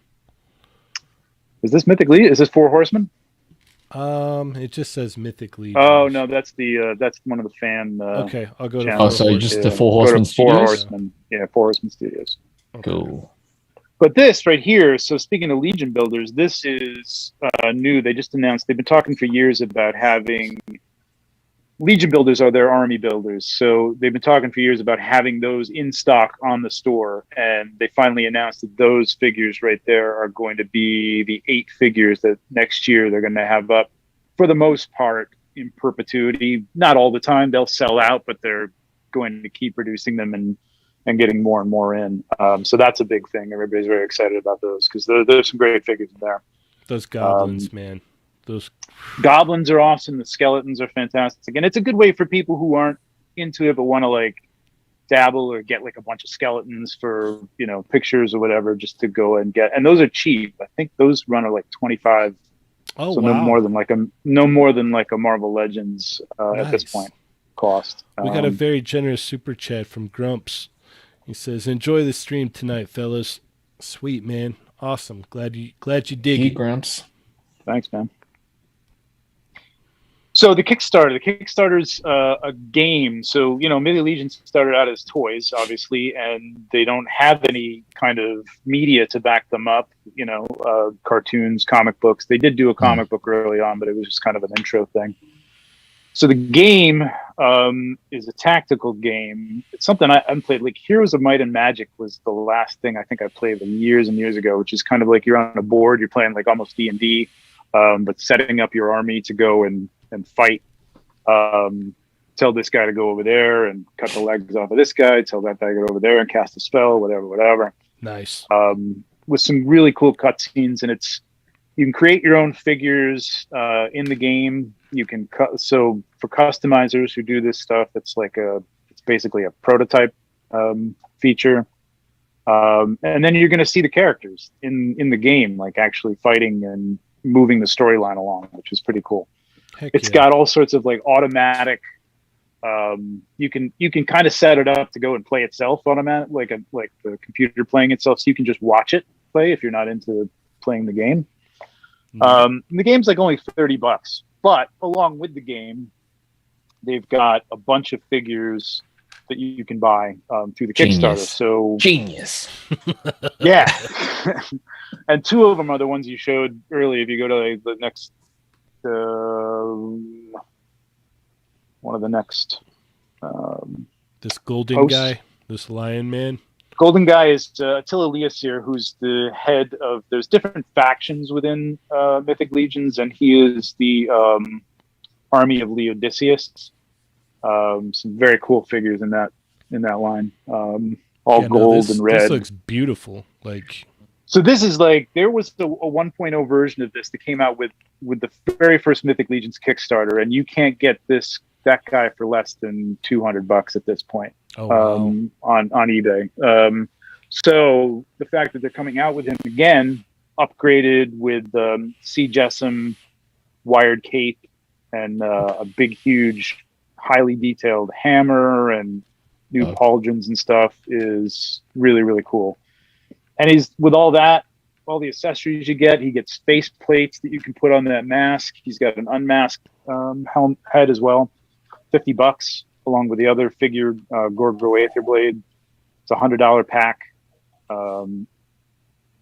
Is this Mythic Legion? Is this Four Horsemen? It just says Mythic Legion. Oh no, that's that's one of the fan. Okay, I'll go to. channels. So just the Four Horsemen Four Studios? Horsemen. Yeah, Four Horsemen Studios. Okay. Cool. But this right here, so speaking of Legion builders, this is new. They just announced, they've been talking for years about having, Legion builders are their army builders. So they've been talking for years about having those in stock on the store. And they finally announced that those figures right there are going to be the 8 figures that next year they're going to have up for the most part in perpetuity. Not all the time, they'll sell out, but they're going to keep producing them and getting more and more in. So that's a big thing. Everybody's very excited about those because there's some great figures in there. Those goblins, man. Those goblins are awesome. The skeletons are fantastic. And it's a good way for people who aren't into it but want to like dabble or get like a bunch of skeletons for, pictures or whatever, just to go and get. And those are cheap. I think those run are like 25. Oh, so wow. no more than like a Marvel Legends at this point cost. We got a very generous super chat from Grumps. He says, "Enjoy the stream tonight, fellas." Sweet, man. Awesome. Glad you dig it. Gramps. Thanks, man. So the Kickstarter's a game. So, Mythic Legions started out as toys, obviously, and they don't have any kind of media to back them up, cartoons, comic books. They did do a comic book early on, but it was just kind of an intro thing. So the game is a tactical game. It's something I haven't played. Like Heroes of Might and Magic was the last thing I think I played years and years ago, which is kind of like you're on a board, you're playing like almost D&D, but setting up your army to go and fight. Tell this guy to go over there and cut the legs off of this guy. Tell that guy to go over there and cast a spell, whatever. Nice. With some really cool cutscenes, and you can create your own figures in the game. You can so for customizers who do this stuff, it's basically a prototype feature. And then you're going to see the characters in the game, like actually fighting and moving the storyline along, which is pretty cool. It's got all sorts of like automatic. You can kind of set it up to go and play itself automatic, like the computer playing itself, so you can just watch it play if you're not into playing the game. The game's like only $30, but along with the game, they've got a bunch of figures that you can buy through the Kickstarter. So genius. Yeah. And two of them are the ones you showed earlier. If you go to the next one of the next this golden hosts. guy, this lion man. Golden guy is Attila Leosir, who's the head of. There's different factions within Mythic Legions, and he is the army of Leodicius. Some very cool figures in that line, all gold and red. This looks beautiful. So this is there was a 1.0 version of this that came out with the very first Mythic Legions Kickstarter, and you can't get that guy for less than $200 at this point. Oh, wow. On eBay. So the fact that they're coming out with him again, upgraded with sea jessam, wired cape, and a big, huge, highly detailed hammer and new pauldrons and stuff is really, really cool. And he's with all that, all the accessories you get. He gets face plates that you can put on that mask. He's got an unmasked head as well. $50 along with the other figure, Gorgro Aether Blade. It's a $100 pack.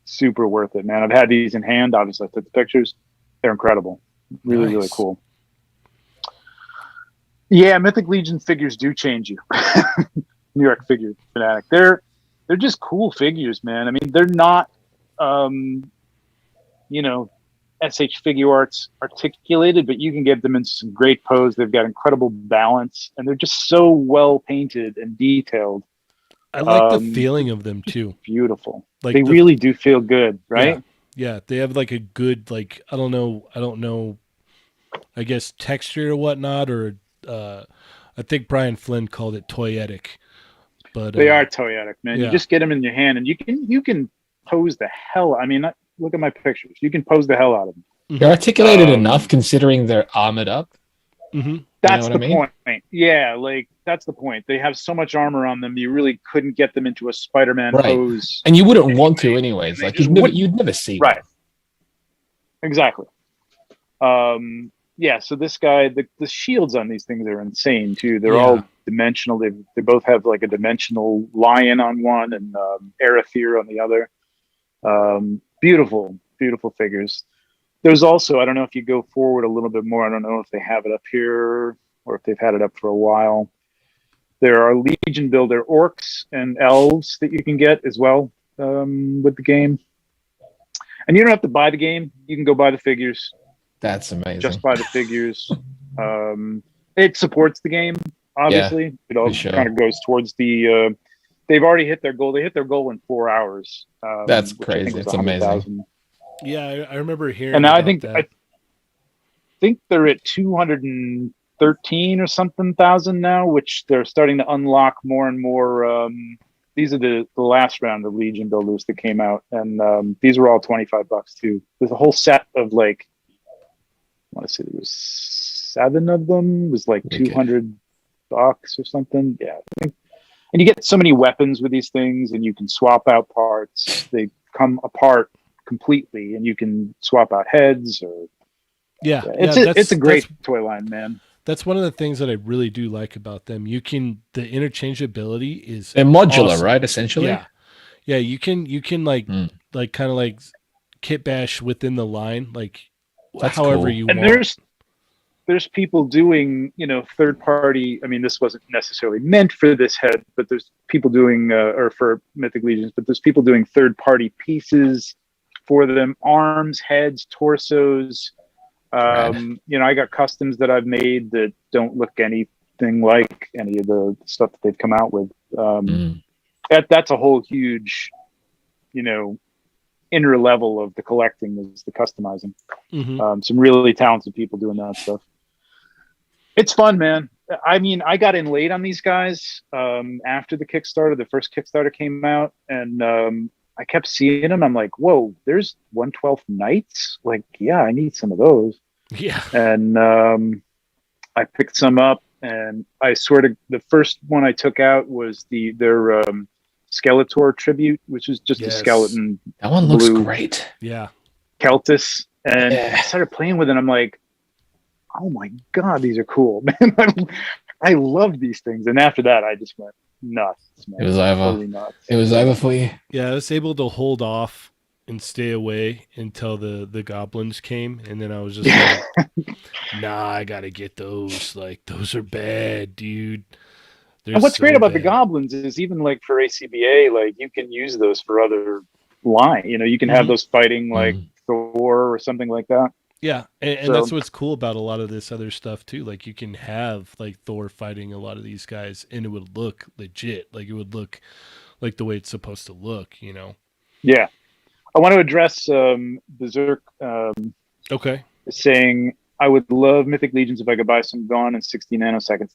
Super worth it, man. I've had these in hand. Obviously, I took the pictures. They're incredible. Really, really cool. Yeah, Mythic Legion figures do change you. New York figure fanatic. They're just cool figures, man. I mean, they're not, SH Figuarts articulated, but you can get them in some great pose. They've got incredible balance, and they're just so well painted and detailed. I like the feeling of them too. Beautiful. They really do feel good, right? Yeah, they have like a good, I don't know, I guess texture or whatnot, or I think Brian Flynn called it toyetic. But they are toyetic, man. Yeah. You just get them in your hand, and you can pose the hell. I mean, look at my pictures. You can pose the hell out of them. They're articulated enough, considering they're armored up. Mm-hmm. That's the point. Yeah, that's the point. They have so much armor on them, you really couldn't get them into a Spider-Man pose. And you wouldn't want to anyways. You'd never see right. Exactly. Yeah, so this guy, the shields on these things are insane too. They're all dimensional. They both have like a dimensional lion on one and Arethyr on the other. Beautiful, beautiful figures. There's also, I don't know if you go forward a little bit more, I don't know if they have it up here or if they've had it up for a while. There are Legion Builder Orcs and Elves that you can get as well with the game. And you don't have to buy the game. You can go buy the figures. That's amazing. Just buy the figures. It supports the game, obviously. Yeah, it all kind of goes towards the... they've already hit their goal. They hit their goal in 4 hours. That's crazy. It's amazing. 000. Yeah, I remember hearing. And now I think they're at 213 or something thousand now, which they're starting to unlock more and more. These are the last round of Legion builders that came out, and these were all $25 too. There's a whole set of I want to say there was 7 of them. It was like $200 or something. Yeah, I think. And you get so many weapons with these things, and you can swap out parts. They come apart completely, and you can swap out heads or Yeah, it's a great toy line, man. That's one of the things that I really do like about them. The interchangeability is they're modular, awesome. right? Essentially. Yeah. You can like kind of like kit bash within the line, like That's however cool. you And want. there's people doing, third party. I mean, this wasn't necessarily meant for this head, but there's people doing, or for Mythic Legions, but there's people doing third party pieces for them: arms, heads, torsos. I got customs that I've made that don't look anything like any of the stuff that they've come out with. That's a whole huge, inner level of the collecting is the customizing. Some really talented people doing that stuff. It's fun, man. I mean, I got in late on these guys after the Kickstarter. The first Kickstarter came out, and I kept seeing them. I'm like, whoa, there's 1/12 Knights? Like, yeah, I need some of those. Yeah. And I picked some up, and I sort of, the first one I took out was their Skeletor Tribute, which is just a skeleton. That one looks great. Yeah. Keltis. And I started playing with it, and I'm like, oh my God, these are cool, man. I love these things. And after that, I just went nuts, man. It was over. Totally nuts. It was over for you. Yeah, I was able to hold off and stay away until the goblins came, and then I was just like, nah, I gotta get those. Like, those are bad, dude. And what's great about the goblins is, even like for ACBA, like, you can use those for other line. You can have those fighting like Thor or something like that. Yeah, and that's what's cool about a lot of this other stuff too. Like, you can have like Thor fighting a lot of these guys, and it would look legit. Like, it would look like the way it's supposed to look. Yeah, I want to address Berserk. Okay. Saying, I would love Mythic Legions if I could buy some gone in 60 nanoseconds.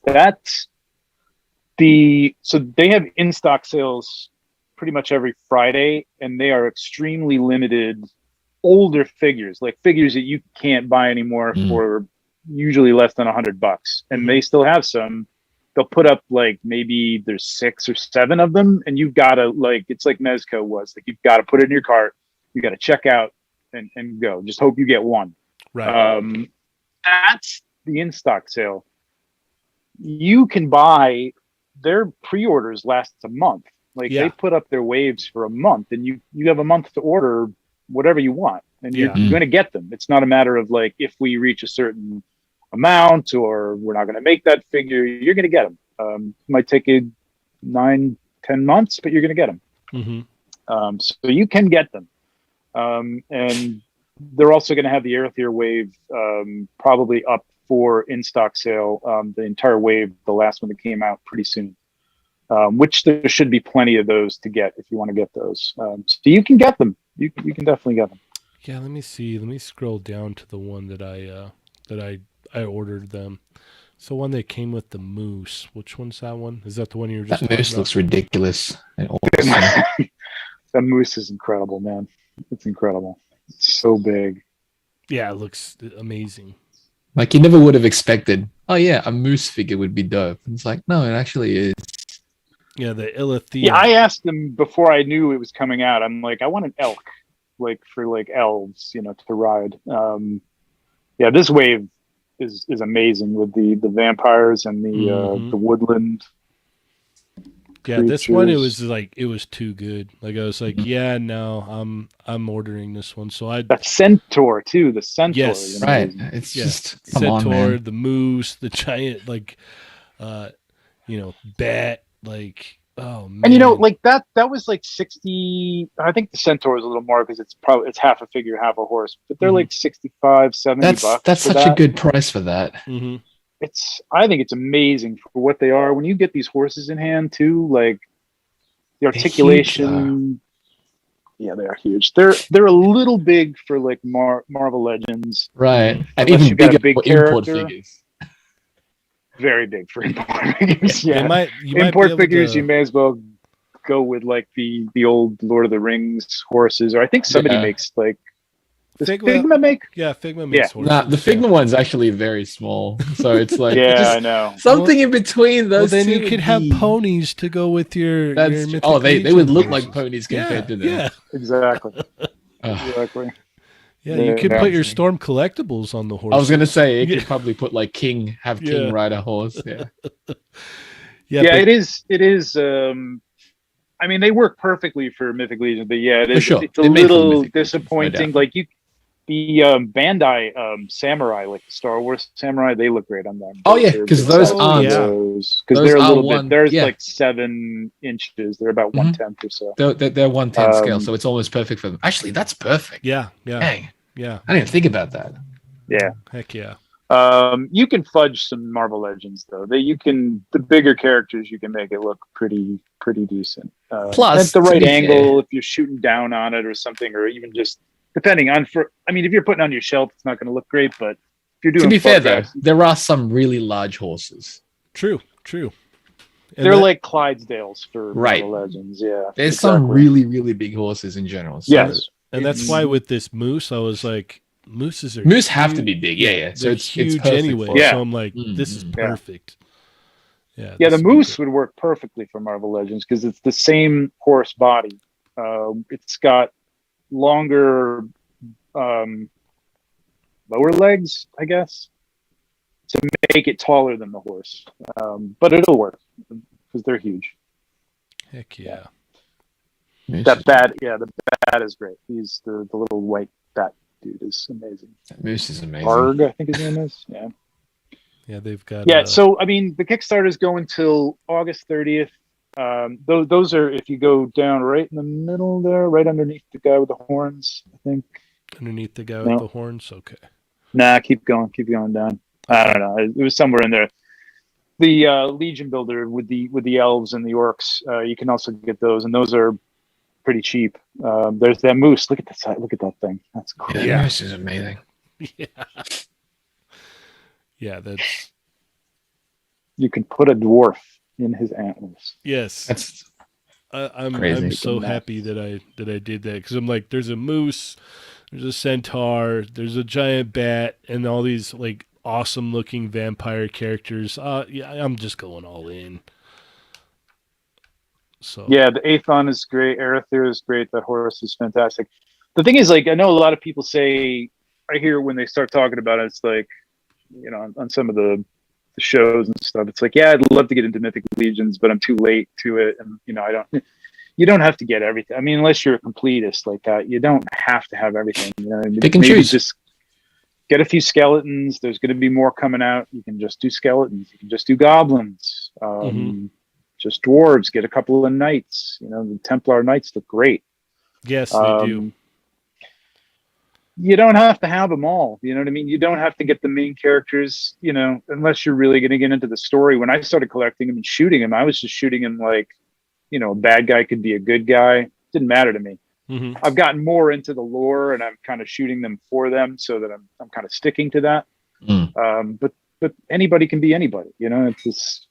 So they have in stock sales pretty much every Friday, and they are extremely limited. Older figures, like figures that you can't buy anymore for usually less than $100, and they still have some. They'll put up like, maybe there's 6 or 7 of them, and you've got to, like, it's like Mezco was, like, you've got to put it in your cart, you got to check out and go. Just hope you get one. Right. That's the in stock sale. You can buy, their pre-orders last a month. Like, they put up their waves for a month, and you have a month to order whatever you want, and you're going to get them. It's not a matter of like, if we reach a certain amount or we're not going to make that figure, you're going to get them. It might take you 9-10 months, but you're going to get them. So you can get them. And they're also going to have the Aether wave probably up for in stock sale, the entire wave, the last one that came out, pretty soon. Which there should be plenty of those to get if you want to get those. So you can get them. You can definitely get them. Yeah, let me see. Let me scroll down to the one that I ordered them. So one that came with the moose. Which one's that one? Is that the one you were just talking about? That moose looks ridiculous. That moose is incredible, man. It's incredible. It's so big. Yeah, it looks amazing. Like, you never would have expected, oh yeah, a moose figure would be dope. And it's like, no, it actually is. Yeah, the Illithia. Yeah, I asked them before I knew it was coming out. I'm like, I want an elk, like, for like elves, to ride. Yeah, this wave is amazing with the vampires and the woodland. Yeah, creatures. This one, it was too good. Like, I was like, yeah, no, I'm ordering this one. So that centaur too. The centaur. Yes, right. It's just centaur, the moose, the giant, like, bat. Like, oh man. And like that was like 60. I think the centaur is a little more, because it's half a figure, half a horse, but they're like 65, 70 bucks. That's such a good price for that. I think it's amazing for what they are. When you get these horses in hand too, like the articulation. Yeah, they are huge. They're a little big for like Marvel Legends, right? And even even bigger big for import figures. Very big for import figures. Yeah, you import figures. You may as well go with like the old Lord of the Rings horses, or I think somebody makes like. Does Figma make? Yeah, Figma makes horses. Nah, the Figma one's actually very small, so it's like I know something in between those. Then you could have ponies to go with your. They would look like ponies compared to them. Yeah, exactly. Exactly. Yeah, you could put your Storm collectibles on the horse. I was gonna say it could probably put like King ride a horse. Yeah. Yeah, it is. It is. I mean, they work perfectly for Mythic Legion, but yeah, it is. Sure. It's a little disappointing. Like the Bandai Samurai, like the Star Wars Samurai, they look great on them. Oh yeah, because those aren't. Because they're a little bit. There's like 7 inches. They're about 1/10 or so. They're 1/10 scale, so it's almost perfect for them. Actually, that's perfect. Yeah. Dang. Yeah. I didn't think about that. Yeah. Heck yeah. You can fudge some Marvel Legends though. The bigger characters you can make it look pretty decent. Plus, at the right angle, if you're shooting down on it or something, or even just depending on if you're putting on your shelf, it's not going to look great. But if you're doing, to be fair though, there are some really large horses. True. And they're like Clydesdales for Marvel Legends. Yeah, there's some really really big horses in general. So yes, and that's why with this moose, I was like, moose have to be big. Yeah. So it's huge anyway. So I'm like, this is perfect. Yeah. Yeah, the moose would work perfectly for Marvel Legends because it's the same horse body. It's got longer lower legs, I guess, to make it taller than the horse. But it'll work because they're huge. Heck yeah. That bat, the bat is great. He's the little white bat dude is amazing. That moose is amazing. Arg, I think his name is. Yeah. Yeah, they've got. Yeah, so I mean, the Kickstarters go until August 30th. Those are, if you go down right in the middle there, right underneath the guy with the horns, I think. Underneath the guy with the horns? Okay. Nah, keep going down. I don't know. It was somewhere in there. The Legion Builder with the Elves and the Orcs, you can also get those, and those are pretty cheap. There's that moose. Look at the side. Look at that thing. That's cool. Yeah, this is amazing. Yeah. Yeah, that's. You can put a dwarf in his antlers. Yes, that's. I'm so happy that I did that because I'm like, there's a moose, there's a centaur, there's a giant bat, and all these like awesome looking vampire characters. Yeah, I'm just going all in. So yeah, the Aethon is great. Arethyr is great. That horse is fantastic. The thing is, like, I know a lot of people say, I hear when they start talking about it, it's like, on some of the shows and stuff, it's like, yeah, I'd love to get into Mythic Legions, but I'm too late to it, and you don't have to get everything. I mean, unless you're a completist like that, you don't have to have everything. Pick and choose. Just get a few skeletons. There's going to be more coming out. You can just do skeletons. You can just do goblins. Just dwarves. Get a couple of knights. The Templar knights look great. Yes, they do. You don't have to have them all. You know what I mean? You don't have to get the main characters, unless you're really going to get into the story. When I started collecting them and shooting them, I was just shooting them like, a bad guy could be a good guy. Didn't matter to me. Mm-hmm. I've gotten more into the lore, and I'm kind of shooting them for them, so that I'm kind of sticking to that. But anybody can be anybody. It's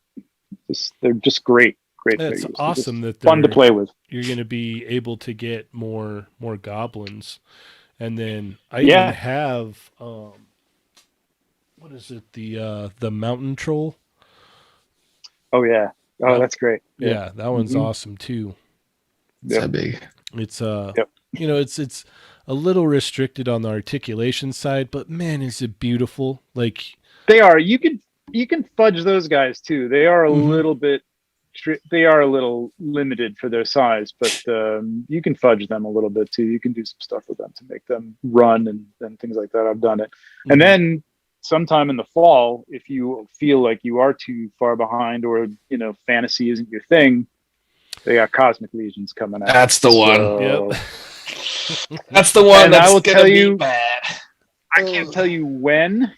just they're just great. It's awesome that fun to play with. You're going to be able to get more goblins. And then I even have what is it? The mountain troll. Oh yeah. Oh, that's great. Yeah, that one's awesome too. It's that big. It's it's a little restricted on the articulation side, but man, is it beautiful. Like they are. You can fudge those guys too. They are a little bit they are a little limited for their size, but you can fudge them a little bit too. You can do some stuff with them to make them run and things like that. I've done it. And then sometime in the fall, if you feel like you are too far behind or, fantasy isn't your thing, they got Cosmic Legions coming out. That's the one. Yep. That's the one. And that's I will tell you, bad. I can't tell you when.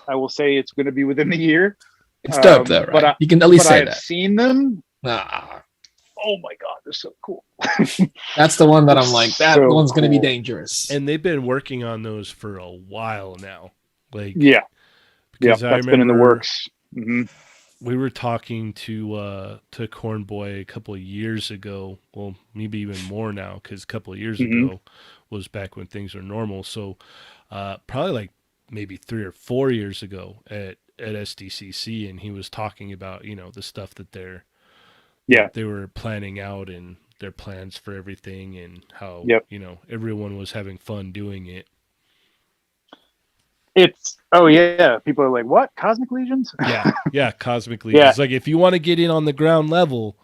I will say it's going to be within the year. It's dope though, right? You can at least say that. I've seen them. Ah. Oh my god, they're so cool. That's the one that I'm like, that so one's going to be dangerous. And they've been working on those for a while now. Like that's been in the works. Mm-hmm. We were talking to Corn Boy a couple of years ago. Well, maybe even more now, because a couple of years ago was back when things were normal. So probably like maybe 3 or 4 years ago at SDCC, and he was talking about the stuff that they were planning out and their plans for everything and how Yep. everyone was having fun doing it. Oh yeah, people are like, what, Cosmic Legions? Yeah, Cosmic Legions. Like if you want to get in on the ground level,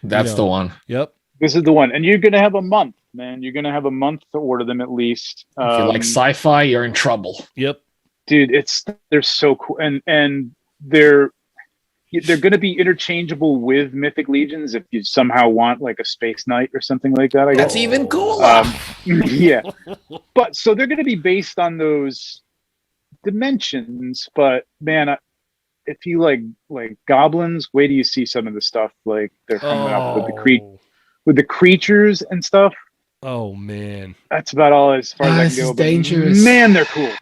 That's the one. Yep. This is the one, and you're gonna have a month, man. You're gonna have a month to order them at least. If you like sci-fi, you're in trouble. Yep, dude, they're so cool, and they're going to be interchangeable with Mythic Legions if you somehow want like a Space Knight or something like that. I guess that's even cooler. Yeah, but so they're going to be based on those dimensions. But man, if you like goblins, wait till you see some of the stuff like they're coming up with the creatures and stuff. Oh man, that's about all as far as I can go. But dangerous. Man, they're cool.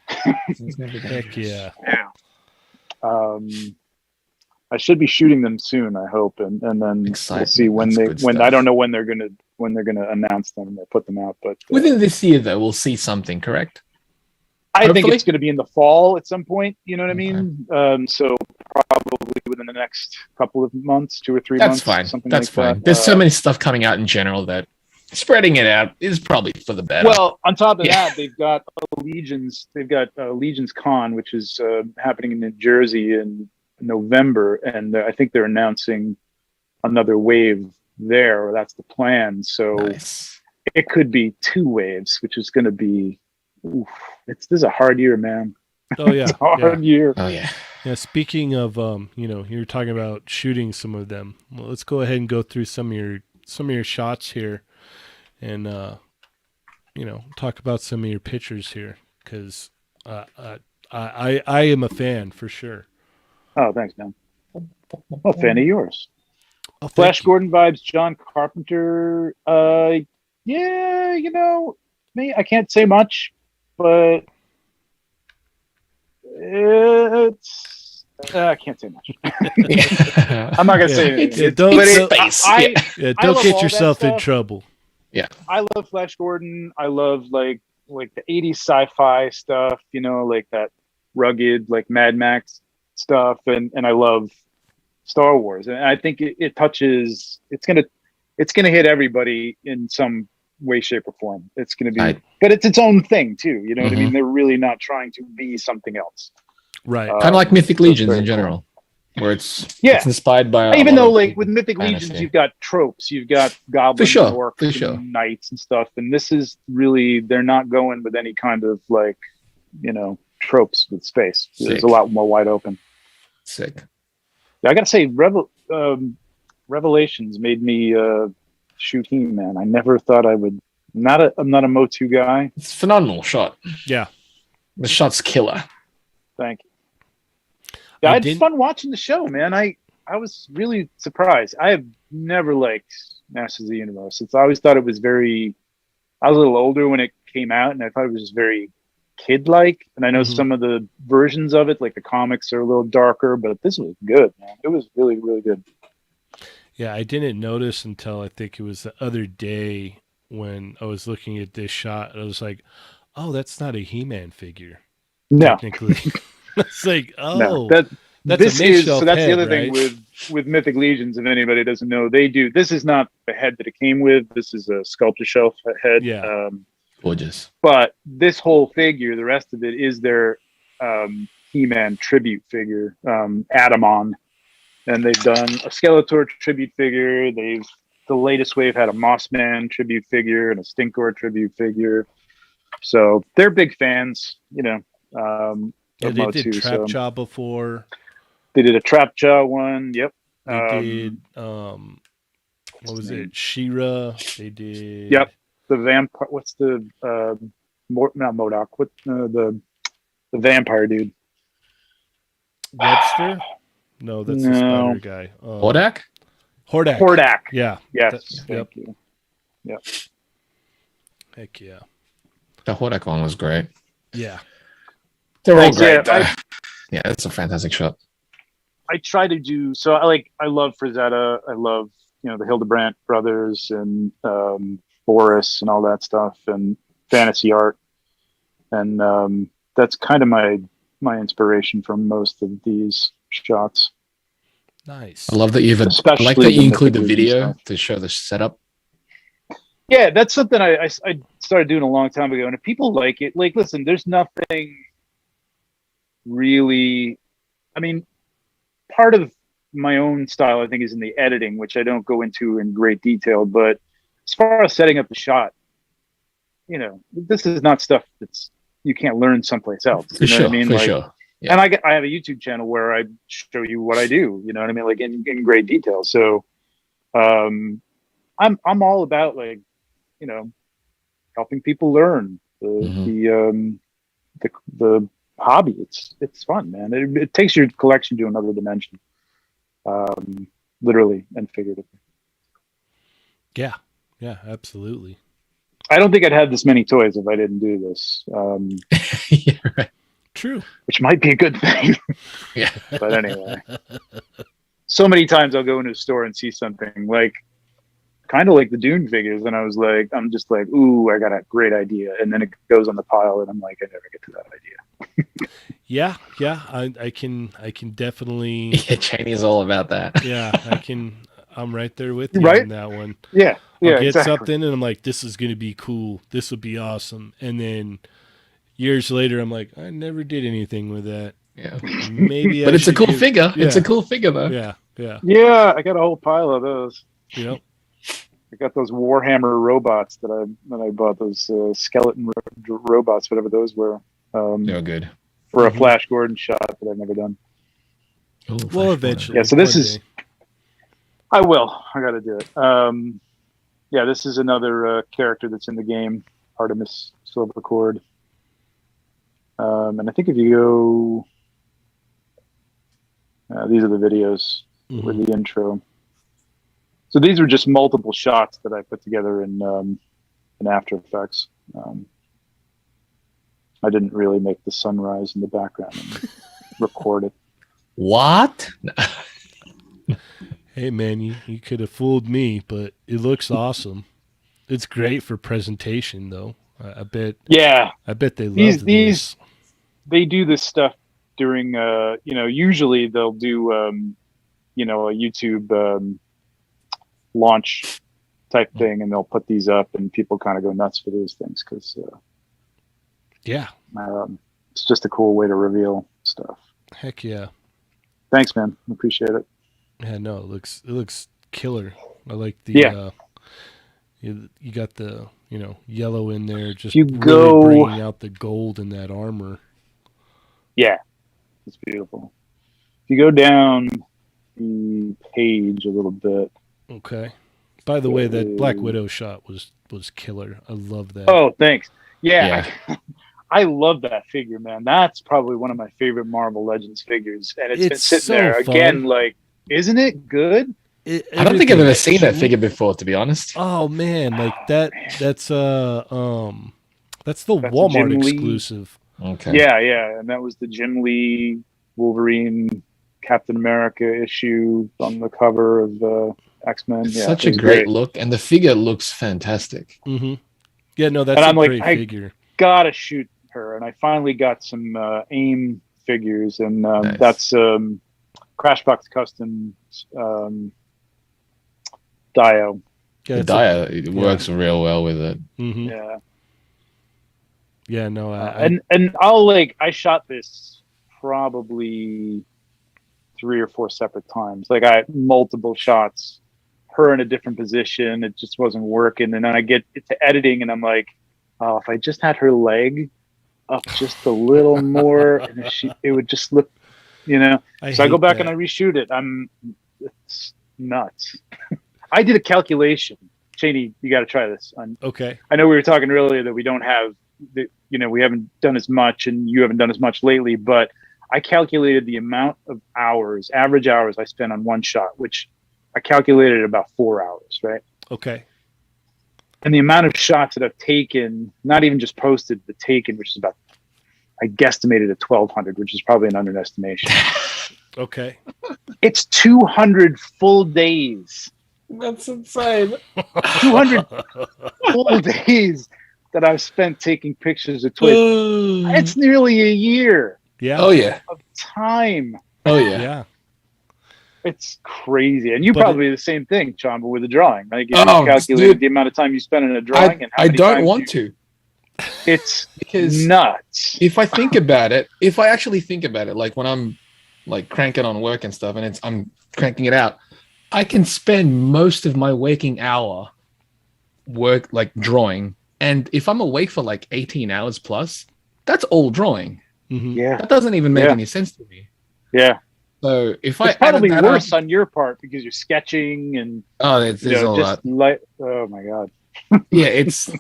Heck yeah. I should be shooting them soon, I hope, and then we'll see when I don't know when they're gonna announce them or put them out, but within this year though we'll see something, correct? I think it's going to be in the fall at some point. You know what I mean? So probably within the next couple of months, 2 or 3 months. That's fine. Something That's like fine. that. There's so many stuff coming out in general that spreading it out is probably for the better. Well, on top of that, they've got Legions. They've got Legions Con, which is happening in New Jersey in November, and I think they're announcing another wave there. Or that's the plan. So it could be 2 waves, which is going to be. Oof, this is a hard year, man. Oh yeah, it's a hard year. Oh yeah. Yeah. Speaking of, you're talking about shooting some of them. Well, let's go ahead and go through some of your shots here, and talk about some of your pictures here because I am a fan for sure. Oh, thanks, man. I'm a fan of yours. Oh, Flash Gordon vibes, John Carpenter. Yeah, me. I can't say much. But I can't say much. I'm not gonna say anything. Don't get yourself in trouble. Yeah, I love Flash Gordon. I love like the 80s sci-fi stuff. Like that rugged, like Mad Max stuff, and I love Star Wars. And I think it touches. It's gonna hit everybody in some way, shape, or form. It's going to be, but it's its own thing too. You know what I mean? They're really not trying to be something else. Right. Kind of like Mythic Legions in general, where it's inspired by. Even though, like with Mythic Legions, you've got tropes, you've got goblins, orcs, and knights and stuff, and this is really they're not going with any kind of like, tropes with space. Sick. It's a lot more wide open. Sick. Yeah, I got to say, Revelations made me. Shoot He-Man. I never thought I would. I'm not a Motu guy. It's a phenomenal shot. Yeah, the shot's killer. Thank you. Yeah, I had fun watching the show, man. I was really surprised. I have never liked Masters of the Universe. I always thought it was very. I was a little older when it came out, and I thought it was just very kid-like. And I know some of the versions of it, like the comics, are a little darker, but this was good, man. It was really, really good. Yeah, I didn't notice until I think it was the other day when I was looking at this shot. I was like, "Oh, that's not a He-Man figure." No, technically, it's like, "Oh, no, that's this is." So that's the other thing with Mythic Legions. If anybody doesn't know, they do. This is not the head that it came with. This is a sculpture shelf head. Yeah, gorgeous. But this whole figure, the rest of it, is their He-Man tribute figure, Adamon. And they've done a Skeletor tribute figure. The latest wave had a Mossman tribute figure and a Stinkor tribute figure. So they're big fans, they did Trapjaw before. They did a Trapjaw one. Yep. They did. What was it? She-Ra. They did. Yep. The vampire. What's the not MODOK? What the vampire dude? Webster. No, that's the spider guy. Hordak? Hordak. Yeah. Yes. Thank you. Yep. Heck yeah. The Hordak one was great. Yeah. They're all great. Yeah, it's a fantastic shot. I try to do so. I love Frazetta. I love the Hildebrandt brothers and Boris and all that stuff and fantasy art, and that's kind of my inspiration from most of these shots. Nice. I love that you include the video to show the setup. Yeah, that's something I started doing a long time ago, and if people like it, like, listen, there's nothing really. I mean, part of my own style, I think, is in the editing, which I don't go into in great detail. But as far as setting up the shot, this is not stuff you can't learn someplace else. You know what I mean? For like, sure. Yeah. and I have a YouTube channel where I show you what I do. You know what I mean? Like in great detail. So, I'm all about, like, helping people learn the hobby. It's fun, man. It takes your collection to another dimension, literally and figuratively. Yeah, absolutely. I don't think I'd have this many toys if I didn't do this. Yeah, right. True. Which might be a good thing. Yeah. But anyway, so many times I'll go into a store and see something like, kind of like the Dune figures, and I'm just like, ooh, I got a great idea, and then it goes on the pile, and I'm like, I never get to that idea. Yeah, I can definitely. Yeah, Cheney's all about that. Yeah, I'm right there with you Right? on that one. Yeah, I'll get exactly. something, and I'm like, this is gonna be cool. This would be awesome. And then years later, I'm like, I never did anything with that. Yeah, Maybe, but it's a cool figure. Yeah. It's a cool figure, though. Yeah. I got a whole pile of those. Yep. I got those Warhammer robots that I bought, those skeleton robots, whatever those were. They're good. For a Flash Gordon shot that I've never done. Oh, well, eventually. Yeah, so this is. Day. I will. I got to do it. Yeah, this is another character that's in the game, Artemis Silvercord. And I think if you go, these are the videos with the intro. So these were just multiple shots that I put together in After Effects. I didn't really make the sunrise in the background and record it. What? Hey man, you could have fooled me, but it looks awesome. It's great for presentation, though. I bet. Yeah, I bet they love these. They do this stuff during. Usually they'll do a YouTube launch type thing, and they'll put these up, and people kind of go nuts for these things because. It's just a cool way to reveal stuff. Heck yeah! Thanks, man. Appreciate it. Yeah, no, it looks killer. I like the you got the yellow in there, just really bringing out the gold in that armor. Yeah, it's beautiful. If you go down the page a little bit. Okay. By the way, that Black Widow shot was killer. I love that. Oh, thanks. Yeah. I love that figure, man. That's probably one of my favorite Marvel Legends figures, and it's been sitting so there fun. again. Like, isn't it good? I don't think I've ever seen that figure before, to be honest. Oh man, like that. That's the Walmart exclusive. Okay. Yeah, and that was the Jim Lee Wolverine Captain America issue on the cover of X-Men. It's such a great look, and the figure looks fantastic. Mm-hmm. Yeah, no, that's a great figure. Gotta shoot her, and I finally got some AIM figures, and nice. That's Crashbox Customs Dio. The Dio, it works real well with it. Mm-hmm. Yeah, no, and I shot this probably 3 or 4 separate times. Like, I had multiple shots, her in a different position. It just wasn't working, and then I get to editing, and I'm like, oh, if I just had her leg up just a little more, and it would just look, So I go back and I reshoot it. It's nuts. I did a calculation. Cheney, you got to try this. Okay. I know we were talking earlier that we don't have, we haven't done as much, and you haven't done as much lately, but I calculated the amount of average hours I spent on one shot, which I calculated at about 4 hours, right? Okay. And the amount of shots that I've taken, not even just posted, but taken, which is about, I guesstimated at 1,200, which is probably an underestimation. Okay. It's 200 full days. That's insane. 200 full days that I've spent taking pictures of toys. It's nearly a year. Yeah. Oh, yeah. Of time. Oh, yeah. Yeah. It's crazy, and you But probably do the same thing, John, but with the drawing. Like you Oh, calculated dude. the amount of time you spend in a drawing, and how I many don't times want to. It's Because nuts. if I think about it, if I actually think about it, like when I'm like cranking on work and stuff, and I'm cranking it out, I can spend most of my waking hour work like drawing. And if I'm awake for like 18 hours plus, that's all drawing. Mhm. Yeah, That doesn't even make any sense to me. yeah. So if It's I probably added that worse up, on your part because you're sketching and there's a lot. just like, oh my god. Yeah, it's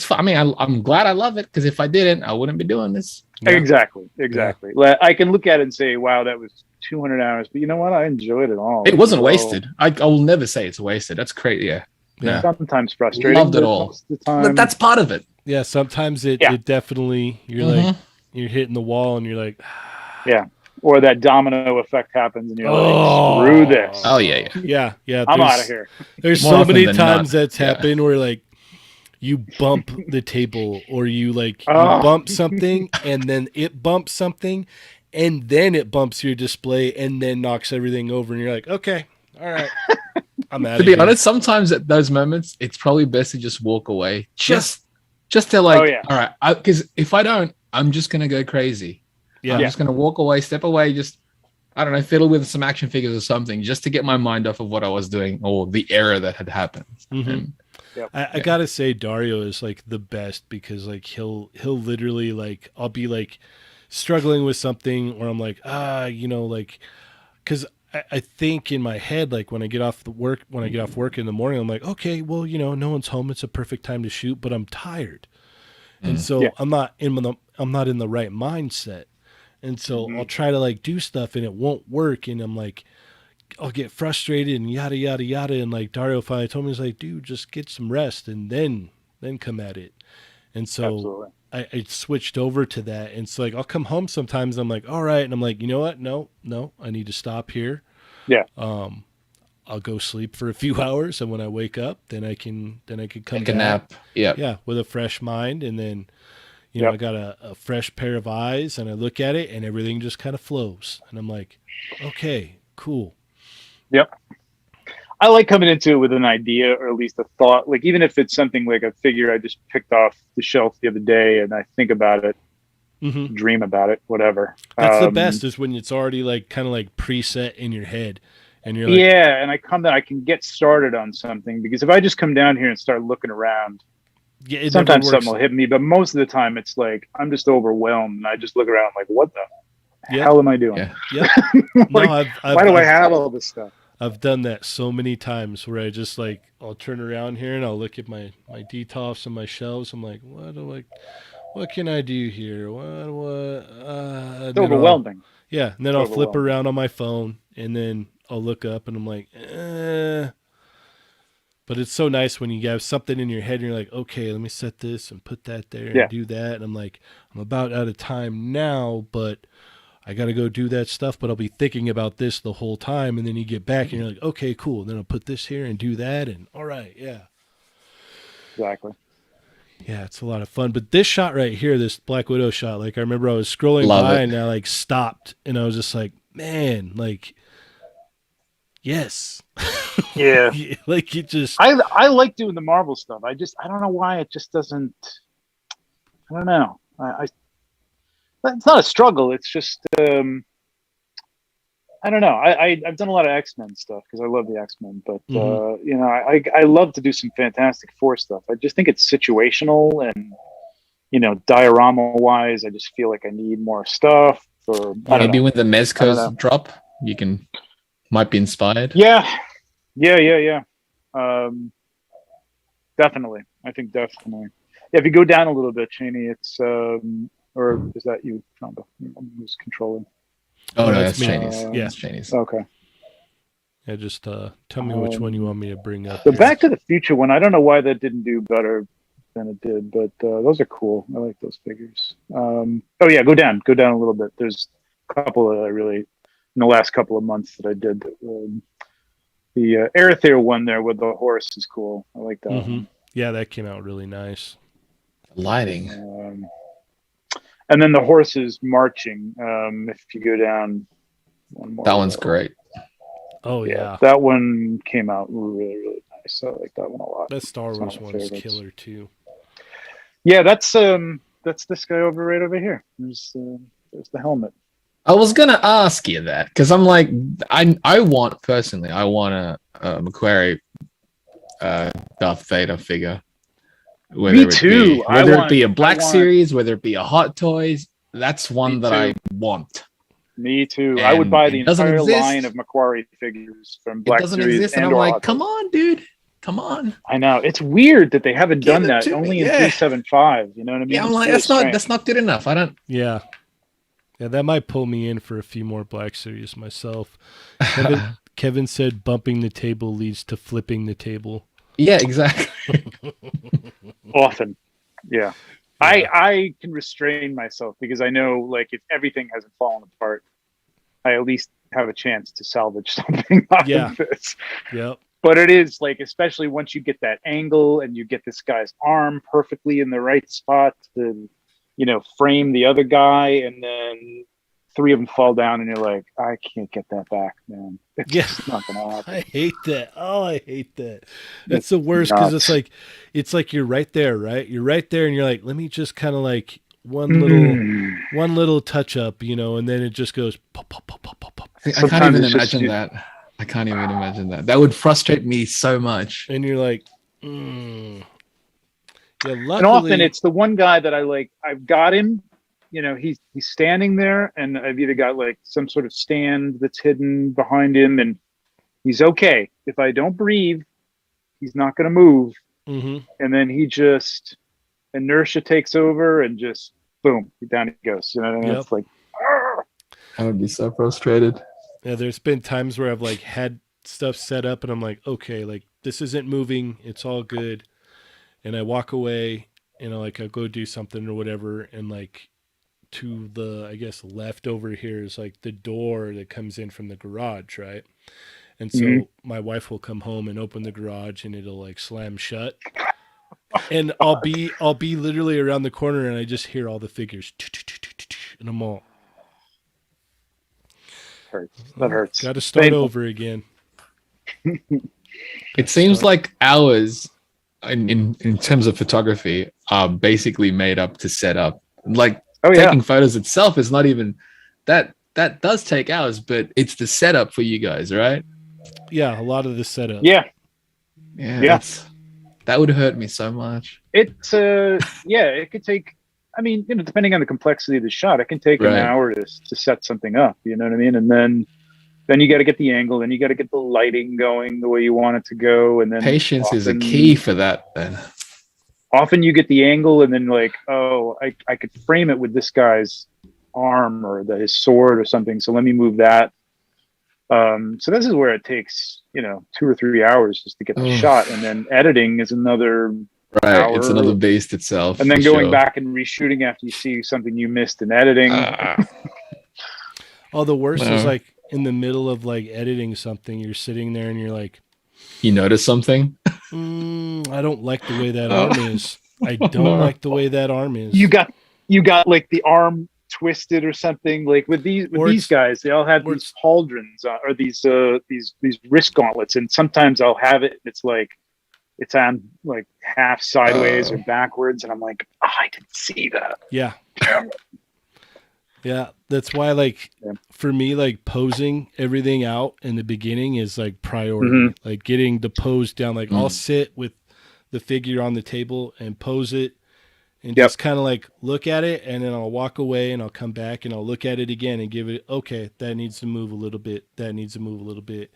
I mean, I'm glad I love it, because if I didn't, I wouldn't be doing this. Yeah. Exactly. Like, I can look at it and say, wow, that was 200 hours, but you know what? I enjoyed it all. It wasn't So, wasted. I will never say it's wasted. That's crazy. Yeah. Yeah. sometimes frustrating. Loved it but all. most of the time, But that's part of it. Yeah, sometimes it definitely you're like you're hitting the wall and you're like or that domino effect happens and you're like, screw this. Oh yeah. yeah. I'm out of here. There's More so often many than times not. that's happened where like you bump the table or you like you Oh. bump something and then it bumps something and then it bumps your display and then knocks everything over and you're like, okay, all right, I'm out. To be honest, sometimes at those moments, it's probably best to just walk away. Just to like, Oh, yeah. all right, because if I don't, I'm just gonna go crazy. Yeah. I'm just gonna walk away, step away, just I don't know, fiddle with some action figures or something, just to get my mind off of what I was doing or the error that had happened. Mhm. And I gotta say Dario is like the best because like he'll literally like I'll be like struggling with something or I'm like like because I think in my head like when I get off work in the morning I'm like, okay, well no one's home, it's a perfect time to shoot, but I'm tired and so I'm not in the right mindset, and so I'll try to like do stuff and it won't work and I'm like I'll get frustrated and yada yada yada, and like Dario finally told me, he's like, dude, just get some rest and then come at it. And so I switched over to that, and so like I'll come home sometimes and I'm like, all right, and I'm like, you know what, no, I need to stop here. I'll go sleep for a few hours, and when I wake up then I can come take a back, nap. with a fresh mind, and then I got a fresh pair of eyes and I look at it and everything just kind of flows and I'm like, okay, cool. Yep. I like coming into it with an idea or at least a thought. Like even if it's something like a figure I just picked off the shelf the other day and I think about it, dream about it, whatever. That's the best is when it's already like kind of like preset in your head and you're like, and I can get started on something, because if I just come down here and start looking around, sometimes something will hit me, but most of the time it's like I'm just overwhelmed and I just look around like, what the hell am I doing? Like, why do I have all this stuff? I've done that so many times where I just like I'll turn around here and I'll look at my detofs and my shelves. I'm like, what can I do here? It's overwhelming. And then I'll flip around on my phone and then I'll look up and I'm like, But it's so nice when you have something in your head and you're like, okay, let me set this and put that there and do that. And I'm like, I'm about out of time now, but I got to go do that stuff, but I'll be thinking about this the whole time. And then you get back and you're like, okay, cool. And then I'll put this here and do that. And all right. Yeah. Exactly. Yeah. It's a lot of fun. But this shot right here, this Black Widow shot, like I remember I was scrolling by and I like stopped and I was just like, man, like, yes. Yeah. Like it just, I like doing the Marvel stuff. I don't know why it just doesn't, I don't know. It's not a struggle. It's just, I don't know. I've done a lot of X-Men stuff because I love the X-Men, but I love to do some Fantastic Four stuff. I just think it's situational and, diorama wise, I just feel like I need more stuff. Or maybe when the Mezcos drop, might be inspired. Yeah. Definitely. I think definitely. Yeah, if you go down a little bit, Cheney, it's or is that you, Trumba? Who's controlling? Oh no, that's Cheney's. Yeah, Cheney's. Okay. Yeah, just tell me which one you want me to bring up. The Back to the Future one, I don't know why that didn't do better than it did, but those are cool. I like those figures. Go down a little bit. There's a couple that I really, in the last couple of months that I did. The Aerothere one there with the horse is cool. I like that one. Yeah, that came out really nice. Lighting. And then the horses marching. If you go down One more. That one's great. Oh yeah. That one came out really, really nice. I like that one a lot. That Star It's Wars one of my one's favorites. killer too. Yeah, that's this guy right over here. There's the helmet. I was gonna ask you that because I'm like, I want a Macquarie Darth Vader figure. Me too. Whether it be a Black Series, whether it be a Hot Toys, that's one that I want. Me too. And I would buy the it doesn't entire exist. line of Macquarie figures from It Black doesn't Series exist, and I'm or like, Hot come Toys. on, dude, come on. I know it's weird that they haven't Give done it that to only me, in yeah. 375. You know what I mean? Yeah, I'm It's like, really that's not good enough. I don't. Yeah. Yeah, that might pull me in for a few more Black Series myself. Kevin said bumping the table leads to flipping the table. Yeah, exactly. often. Yeah. I can restrain myself because I know, like, if everything hasn't fallen apart, I at least have a chance to salvage something out of this. Yep. But it is like, especially once you get that angle and you get this guy's arm perfectly in the right spot to, frame the other guy, and then three of them fall down, and you're like, I can't get that back, man. It's just not gonna happen. I hate that. Oh, I hate that. That's the worst because it's like you're right there, right? You're right there, and you're like, let me just kind of like one little touch up, and then it just goes pop, pop, pop, pop, pop, pop. I can't even imagine that. I can't even imagine that. That would frustrate me so much. And you're like, Yeah, luckily, and often it's the one guy that I like. I've got him. He's standing there, and I've either got like some sort of stand that's hidden behind him, and he's okay. If I don't breathe, he's not going to move. Mm-hmm. And then he just inertia takes over, and just boom, down he goes. You know what I mean? Yep. It's like, I would be so frustrated. Yeah, there's been times where I've like had stuff set up, and I'm like, okay, like this isn't moving. It's all good. And I walk away, and I go do something or whatever, and like to the, I guess, left over here is like the door that comes in from the garage, right? And so my wife will come home and open the garage, and it'll like slam shut. And I'll be literally around the corner, and I just hear all the figures, and I'm all, hurts. That hurts. got to start over again. It seems like ours, in terms of photography, are basically made up to set up. Like taking photos itself is not even that does take hours, but it's the setup for you guys, right? Yeah, a lot of the setup. Yeah. That would hurt me so much. It could take, I mean, depending on the complexity of the shot, it can take an hour to set something up, you know what I mean? And then you got to get the angle, and you got to get the lighting going the way you want it to go. And then patience is a key for that. Then often you get the angle, and then like, oh, I could frame it with this guy's arm or his sword or something. So let me move that. So this is where it takes, 2 or 3 hours just to get the shot. And then editing is another hour. It's another beast itself. And then going back and reshooting after you see something you missed in editing. The worst is like in the middle of like editing something, you're sitting there and you're like, you notice something? I don't like the way that arm is. I don't like the way that arm is. You got like the arm twisted or something. Like with these guys, they all have these pauldrons or these wrist gauntlets, and sometimes I'll have it. It's like it's on like half sideways or backwards, and I'm like, I didn't see that. Yeah. Yeah, that's why, like, for me, like, posing everything out in the beginning is, like, priority. Like, getting the pose down. Like, I'll sit with the figure on the table and pose it and just kind of, like, look at it, and then I'll walk away, and I'll come back, and I'll look at it again and give it, okay, that needs to move a little bit. That needs to move a little bit.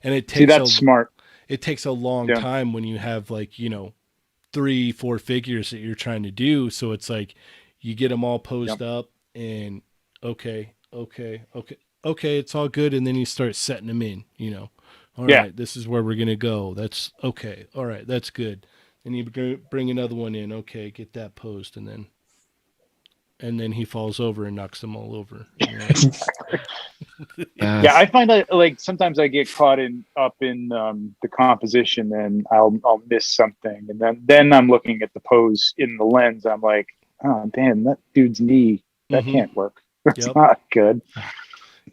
And it takes smart. It takes a long time when you have, like, 3-4 figures that you're trying to do. So it's like you get them all posed up, and okay, it's all good, and then you start setting them in, all right, this is where we're gonna go, that's okay, all right, that's good, and you bring another one in, okay, get that posed, and then he falls over and knocks them all over. Yeah, I find that like sometimes I get caught up in the composition, and I'll miss something, and then I'm looking at the pose in the lens, I'm like, oh damn, that dude's knee, that can't work. It's not good.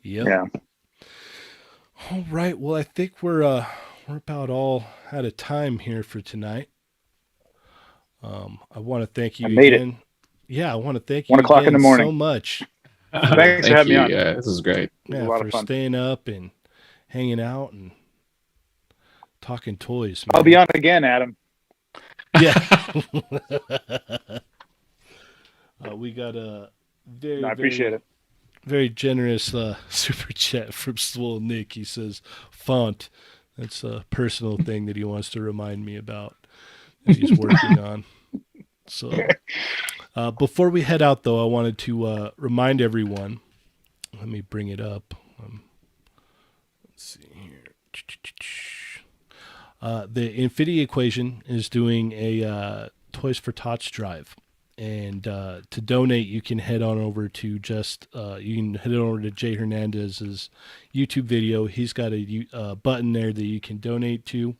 Yeah. All right. Well, I think we're about all out of time here for tonight. I want to thank you I made again. Yeah, I want to thank you 1 o'clock in again the morning. so much. Thanks for Thank having you. me on. Yeah, this is great. It was Yeah, a lot for of fun. staying up and hanging out and talking toys. Man. I'll be on again, Adam. Yeah. We got a very, I appreciate it. very generous super chat from Swole Nick. He says, font. That's a personal thing that he wants to remind me about that he's working on. So before we head out, though, I wanted to remind everyone. Let me bring it up. Let's see here. The Infinity Equation is doing a Toys for Tots drive. And to donate, you can head on over to you can head on over to Jay Hernandez's YouTube video. He's got a button there that you can donate to.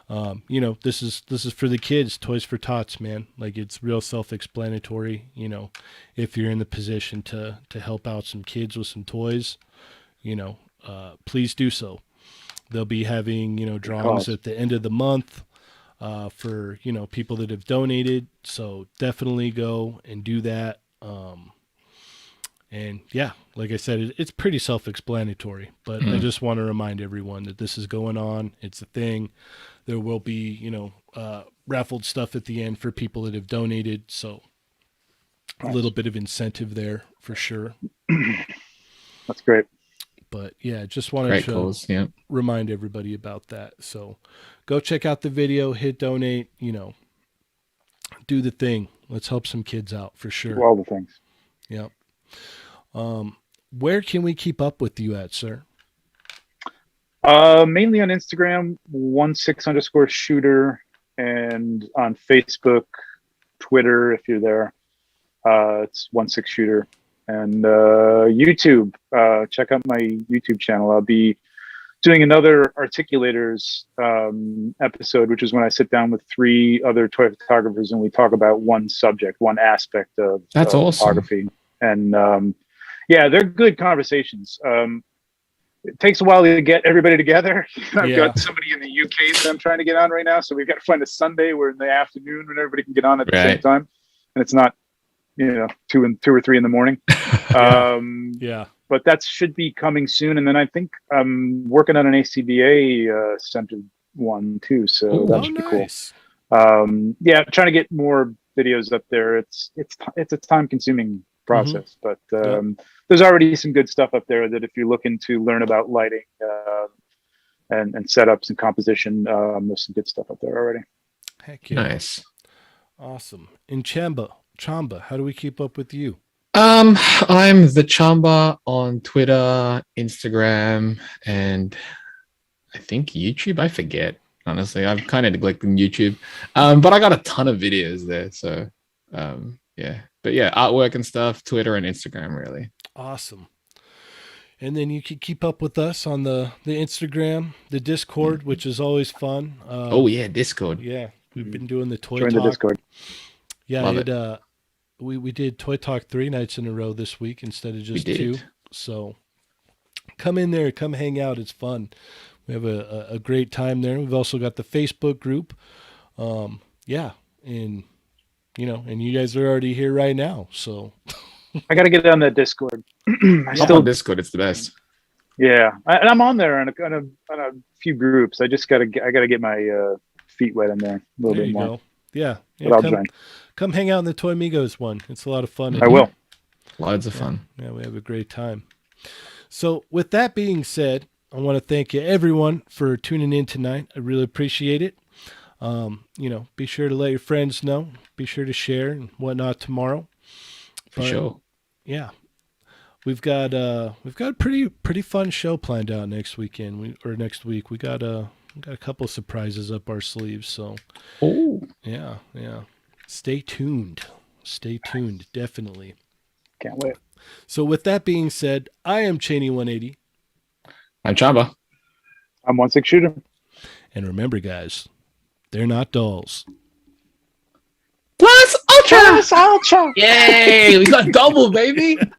This is for the kids. Toys for Tots, man. Like, it's real self-explanatory. If you're in the position to help out some kids with some toys, please do so. They'll be having drawings at the end of the month. For people that have donated, so definitely go and do that. And yeah, like I said, it's pretty self-explanatory, but I just want to remind everyone that this is going on. It's a thing. There will be raffled stuff at the end for people that have donated, so a little bit of incentive there for sure. That's great. But yeah, just wanted to remind everybody about that. So go check out the video, hit donate, do the thing. Let's help some kids out for sure. Do all the things. Yep. Where can we keep up with you at, sir? Mainly on Instagram, 16_shooter, and on Facebook, Twitter, if you're there. It's 16shooter. And YouTube, check out my YouTube channel. I'll be doing another Articulators episode, which is when I sit down with 3 other toy photographers and we talk about one subject, one aspect of awesome. photography. And they're good conversations. It takes a while to get everybody together. I've got somebody in the UK that I'm trying to get on right now, so we've got to find a Sunday where in the afternoon when everybody can get on at the same time, and it's not 2 or 3 in the morning. But that should be coming soon. And then I think I'm working on an ACBA centered one too. So that should be cool. Trying to get more videos up there. It's a time consuming process, but there's already some good stuff up there that if you're looking to learn about lighting and setups and composition, there's some good stuff up there already. Heck yeah. Nice. Awesome. In Chamba, how do we keep up with you? I'm the Chamba on Twitter, Instagram, and I think YouTube. I forget, honestly. I'm kind of neglecting YouTube. But I got a ton of videos there. So But yeah, artwork and stuff, Twitter and Instagram, really. Awesome. And then you can keep up with us on the Instagram, the Discord, which is always fun. Discord. Yeah, we've been doing the Toy Join Talk. the Discord. Yeah, we did Toy Talk 3 nights in a row this week instead of just 2. So come in there, come hang out. It's fun. We have a great time there. We've also got the Facebook group. And you guys are already here right now. So I got to get on that Discord. On Discord, it's the best. Yeah, and I'm on there on a few groups. I got to get my feet wet in there a little bit more. Go. Yeah, come hang out in the Toy Migos one. It's a lot of fun. I will. Loads of fun. Yeah, we have a great time. So with that being said, I want to thank you everyone for tuning in tonight. I really appreciate it. Be sure to let your friends know. Be sure to share and whatnot tomorrow. For sure. Yeah. We've got a pretty fun show planned out next weekend. Next week. We got a couple of surprises up our sleeves. So yeah. Stay tuned. Definitely. Can't wait. So with that being said, I am Cheney 180. I'm Chamba. I'm 16shooter. And remember, guys, they're not dolls. Plus Ultra! Yay! We got double, baby!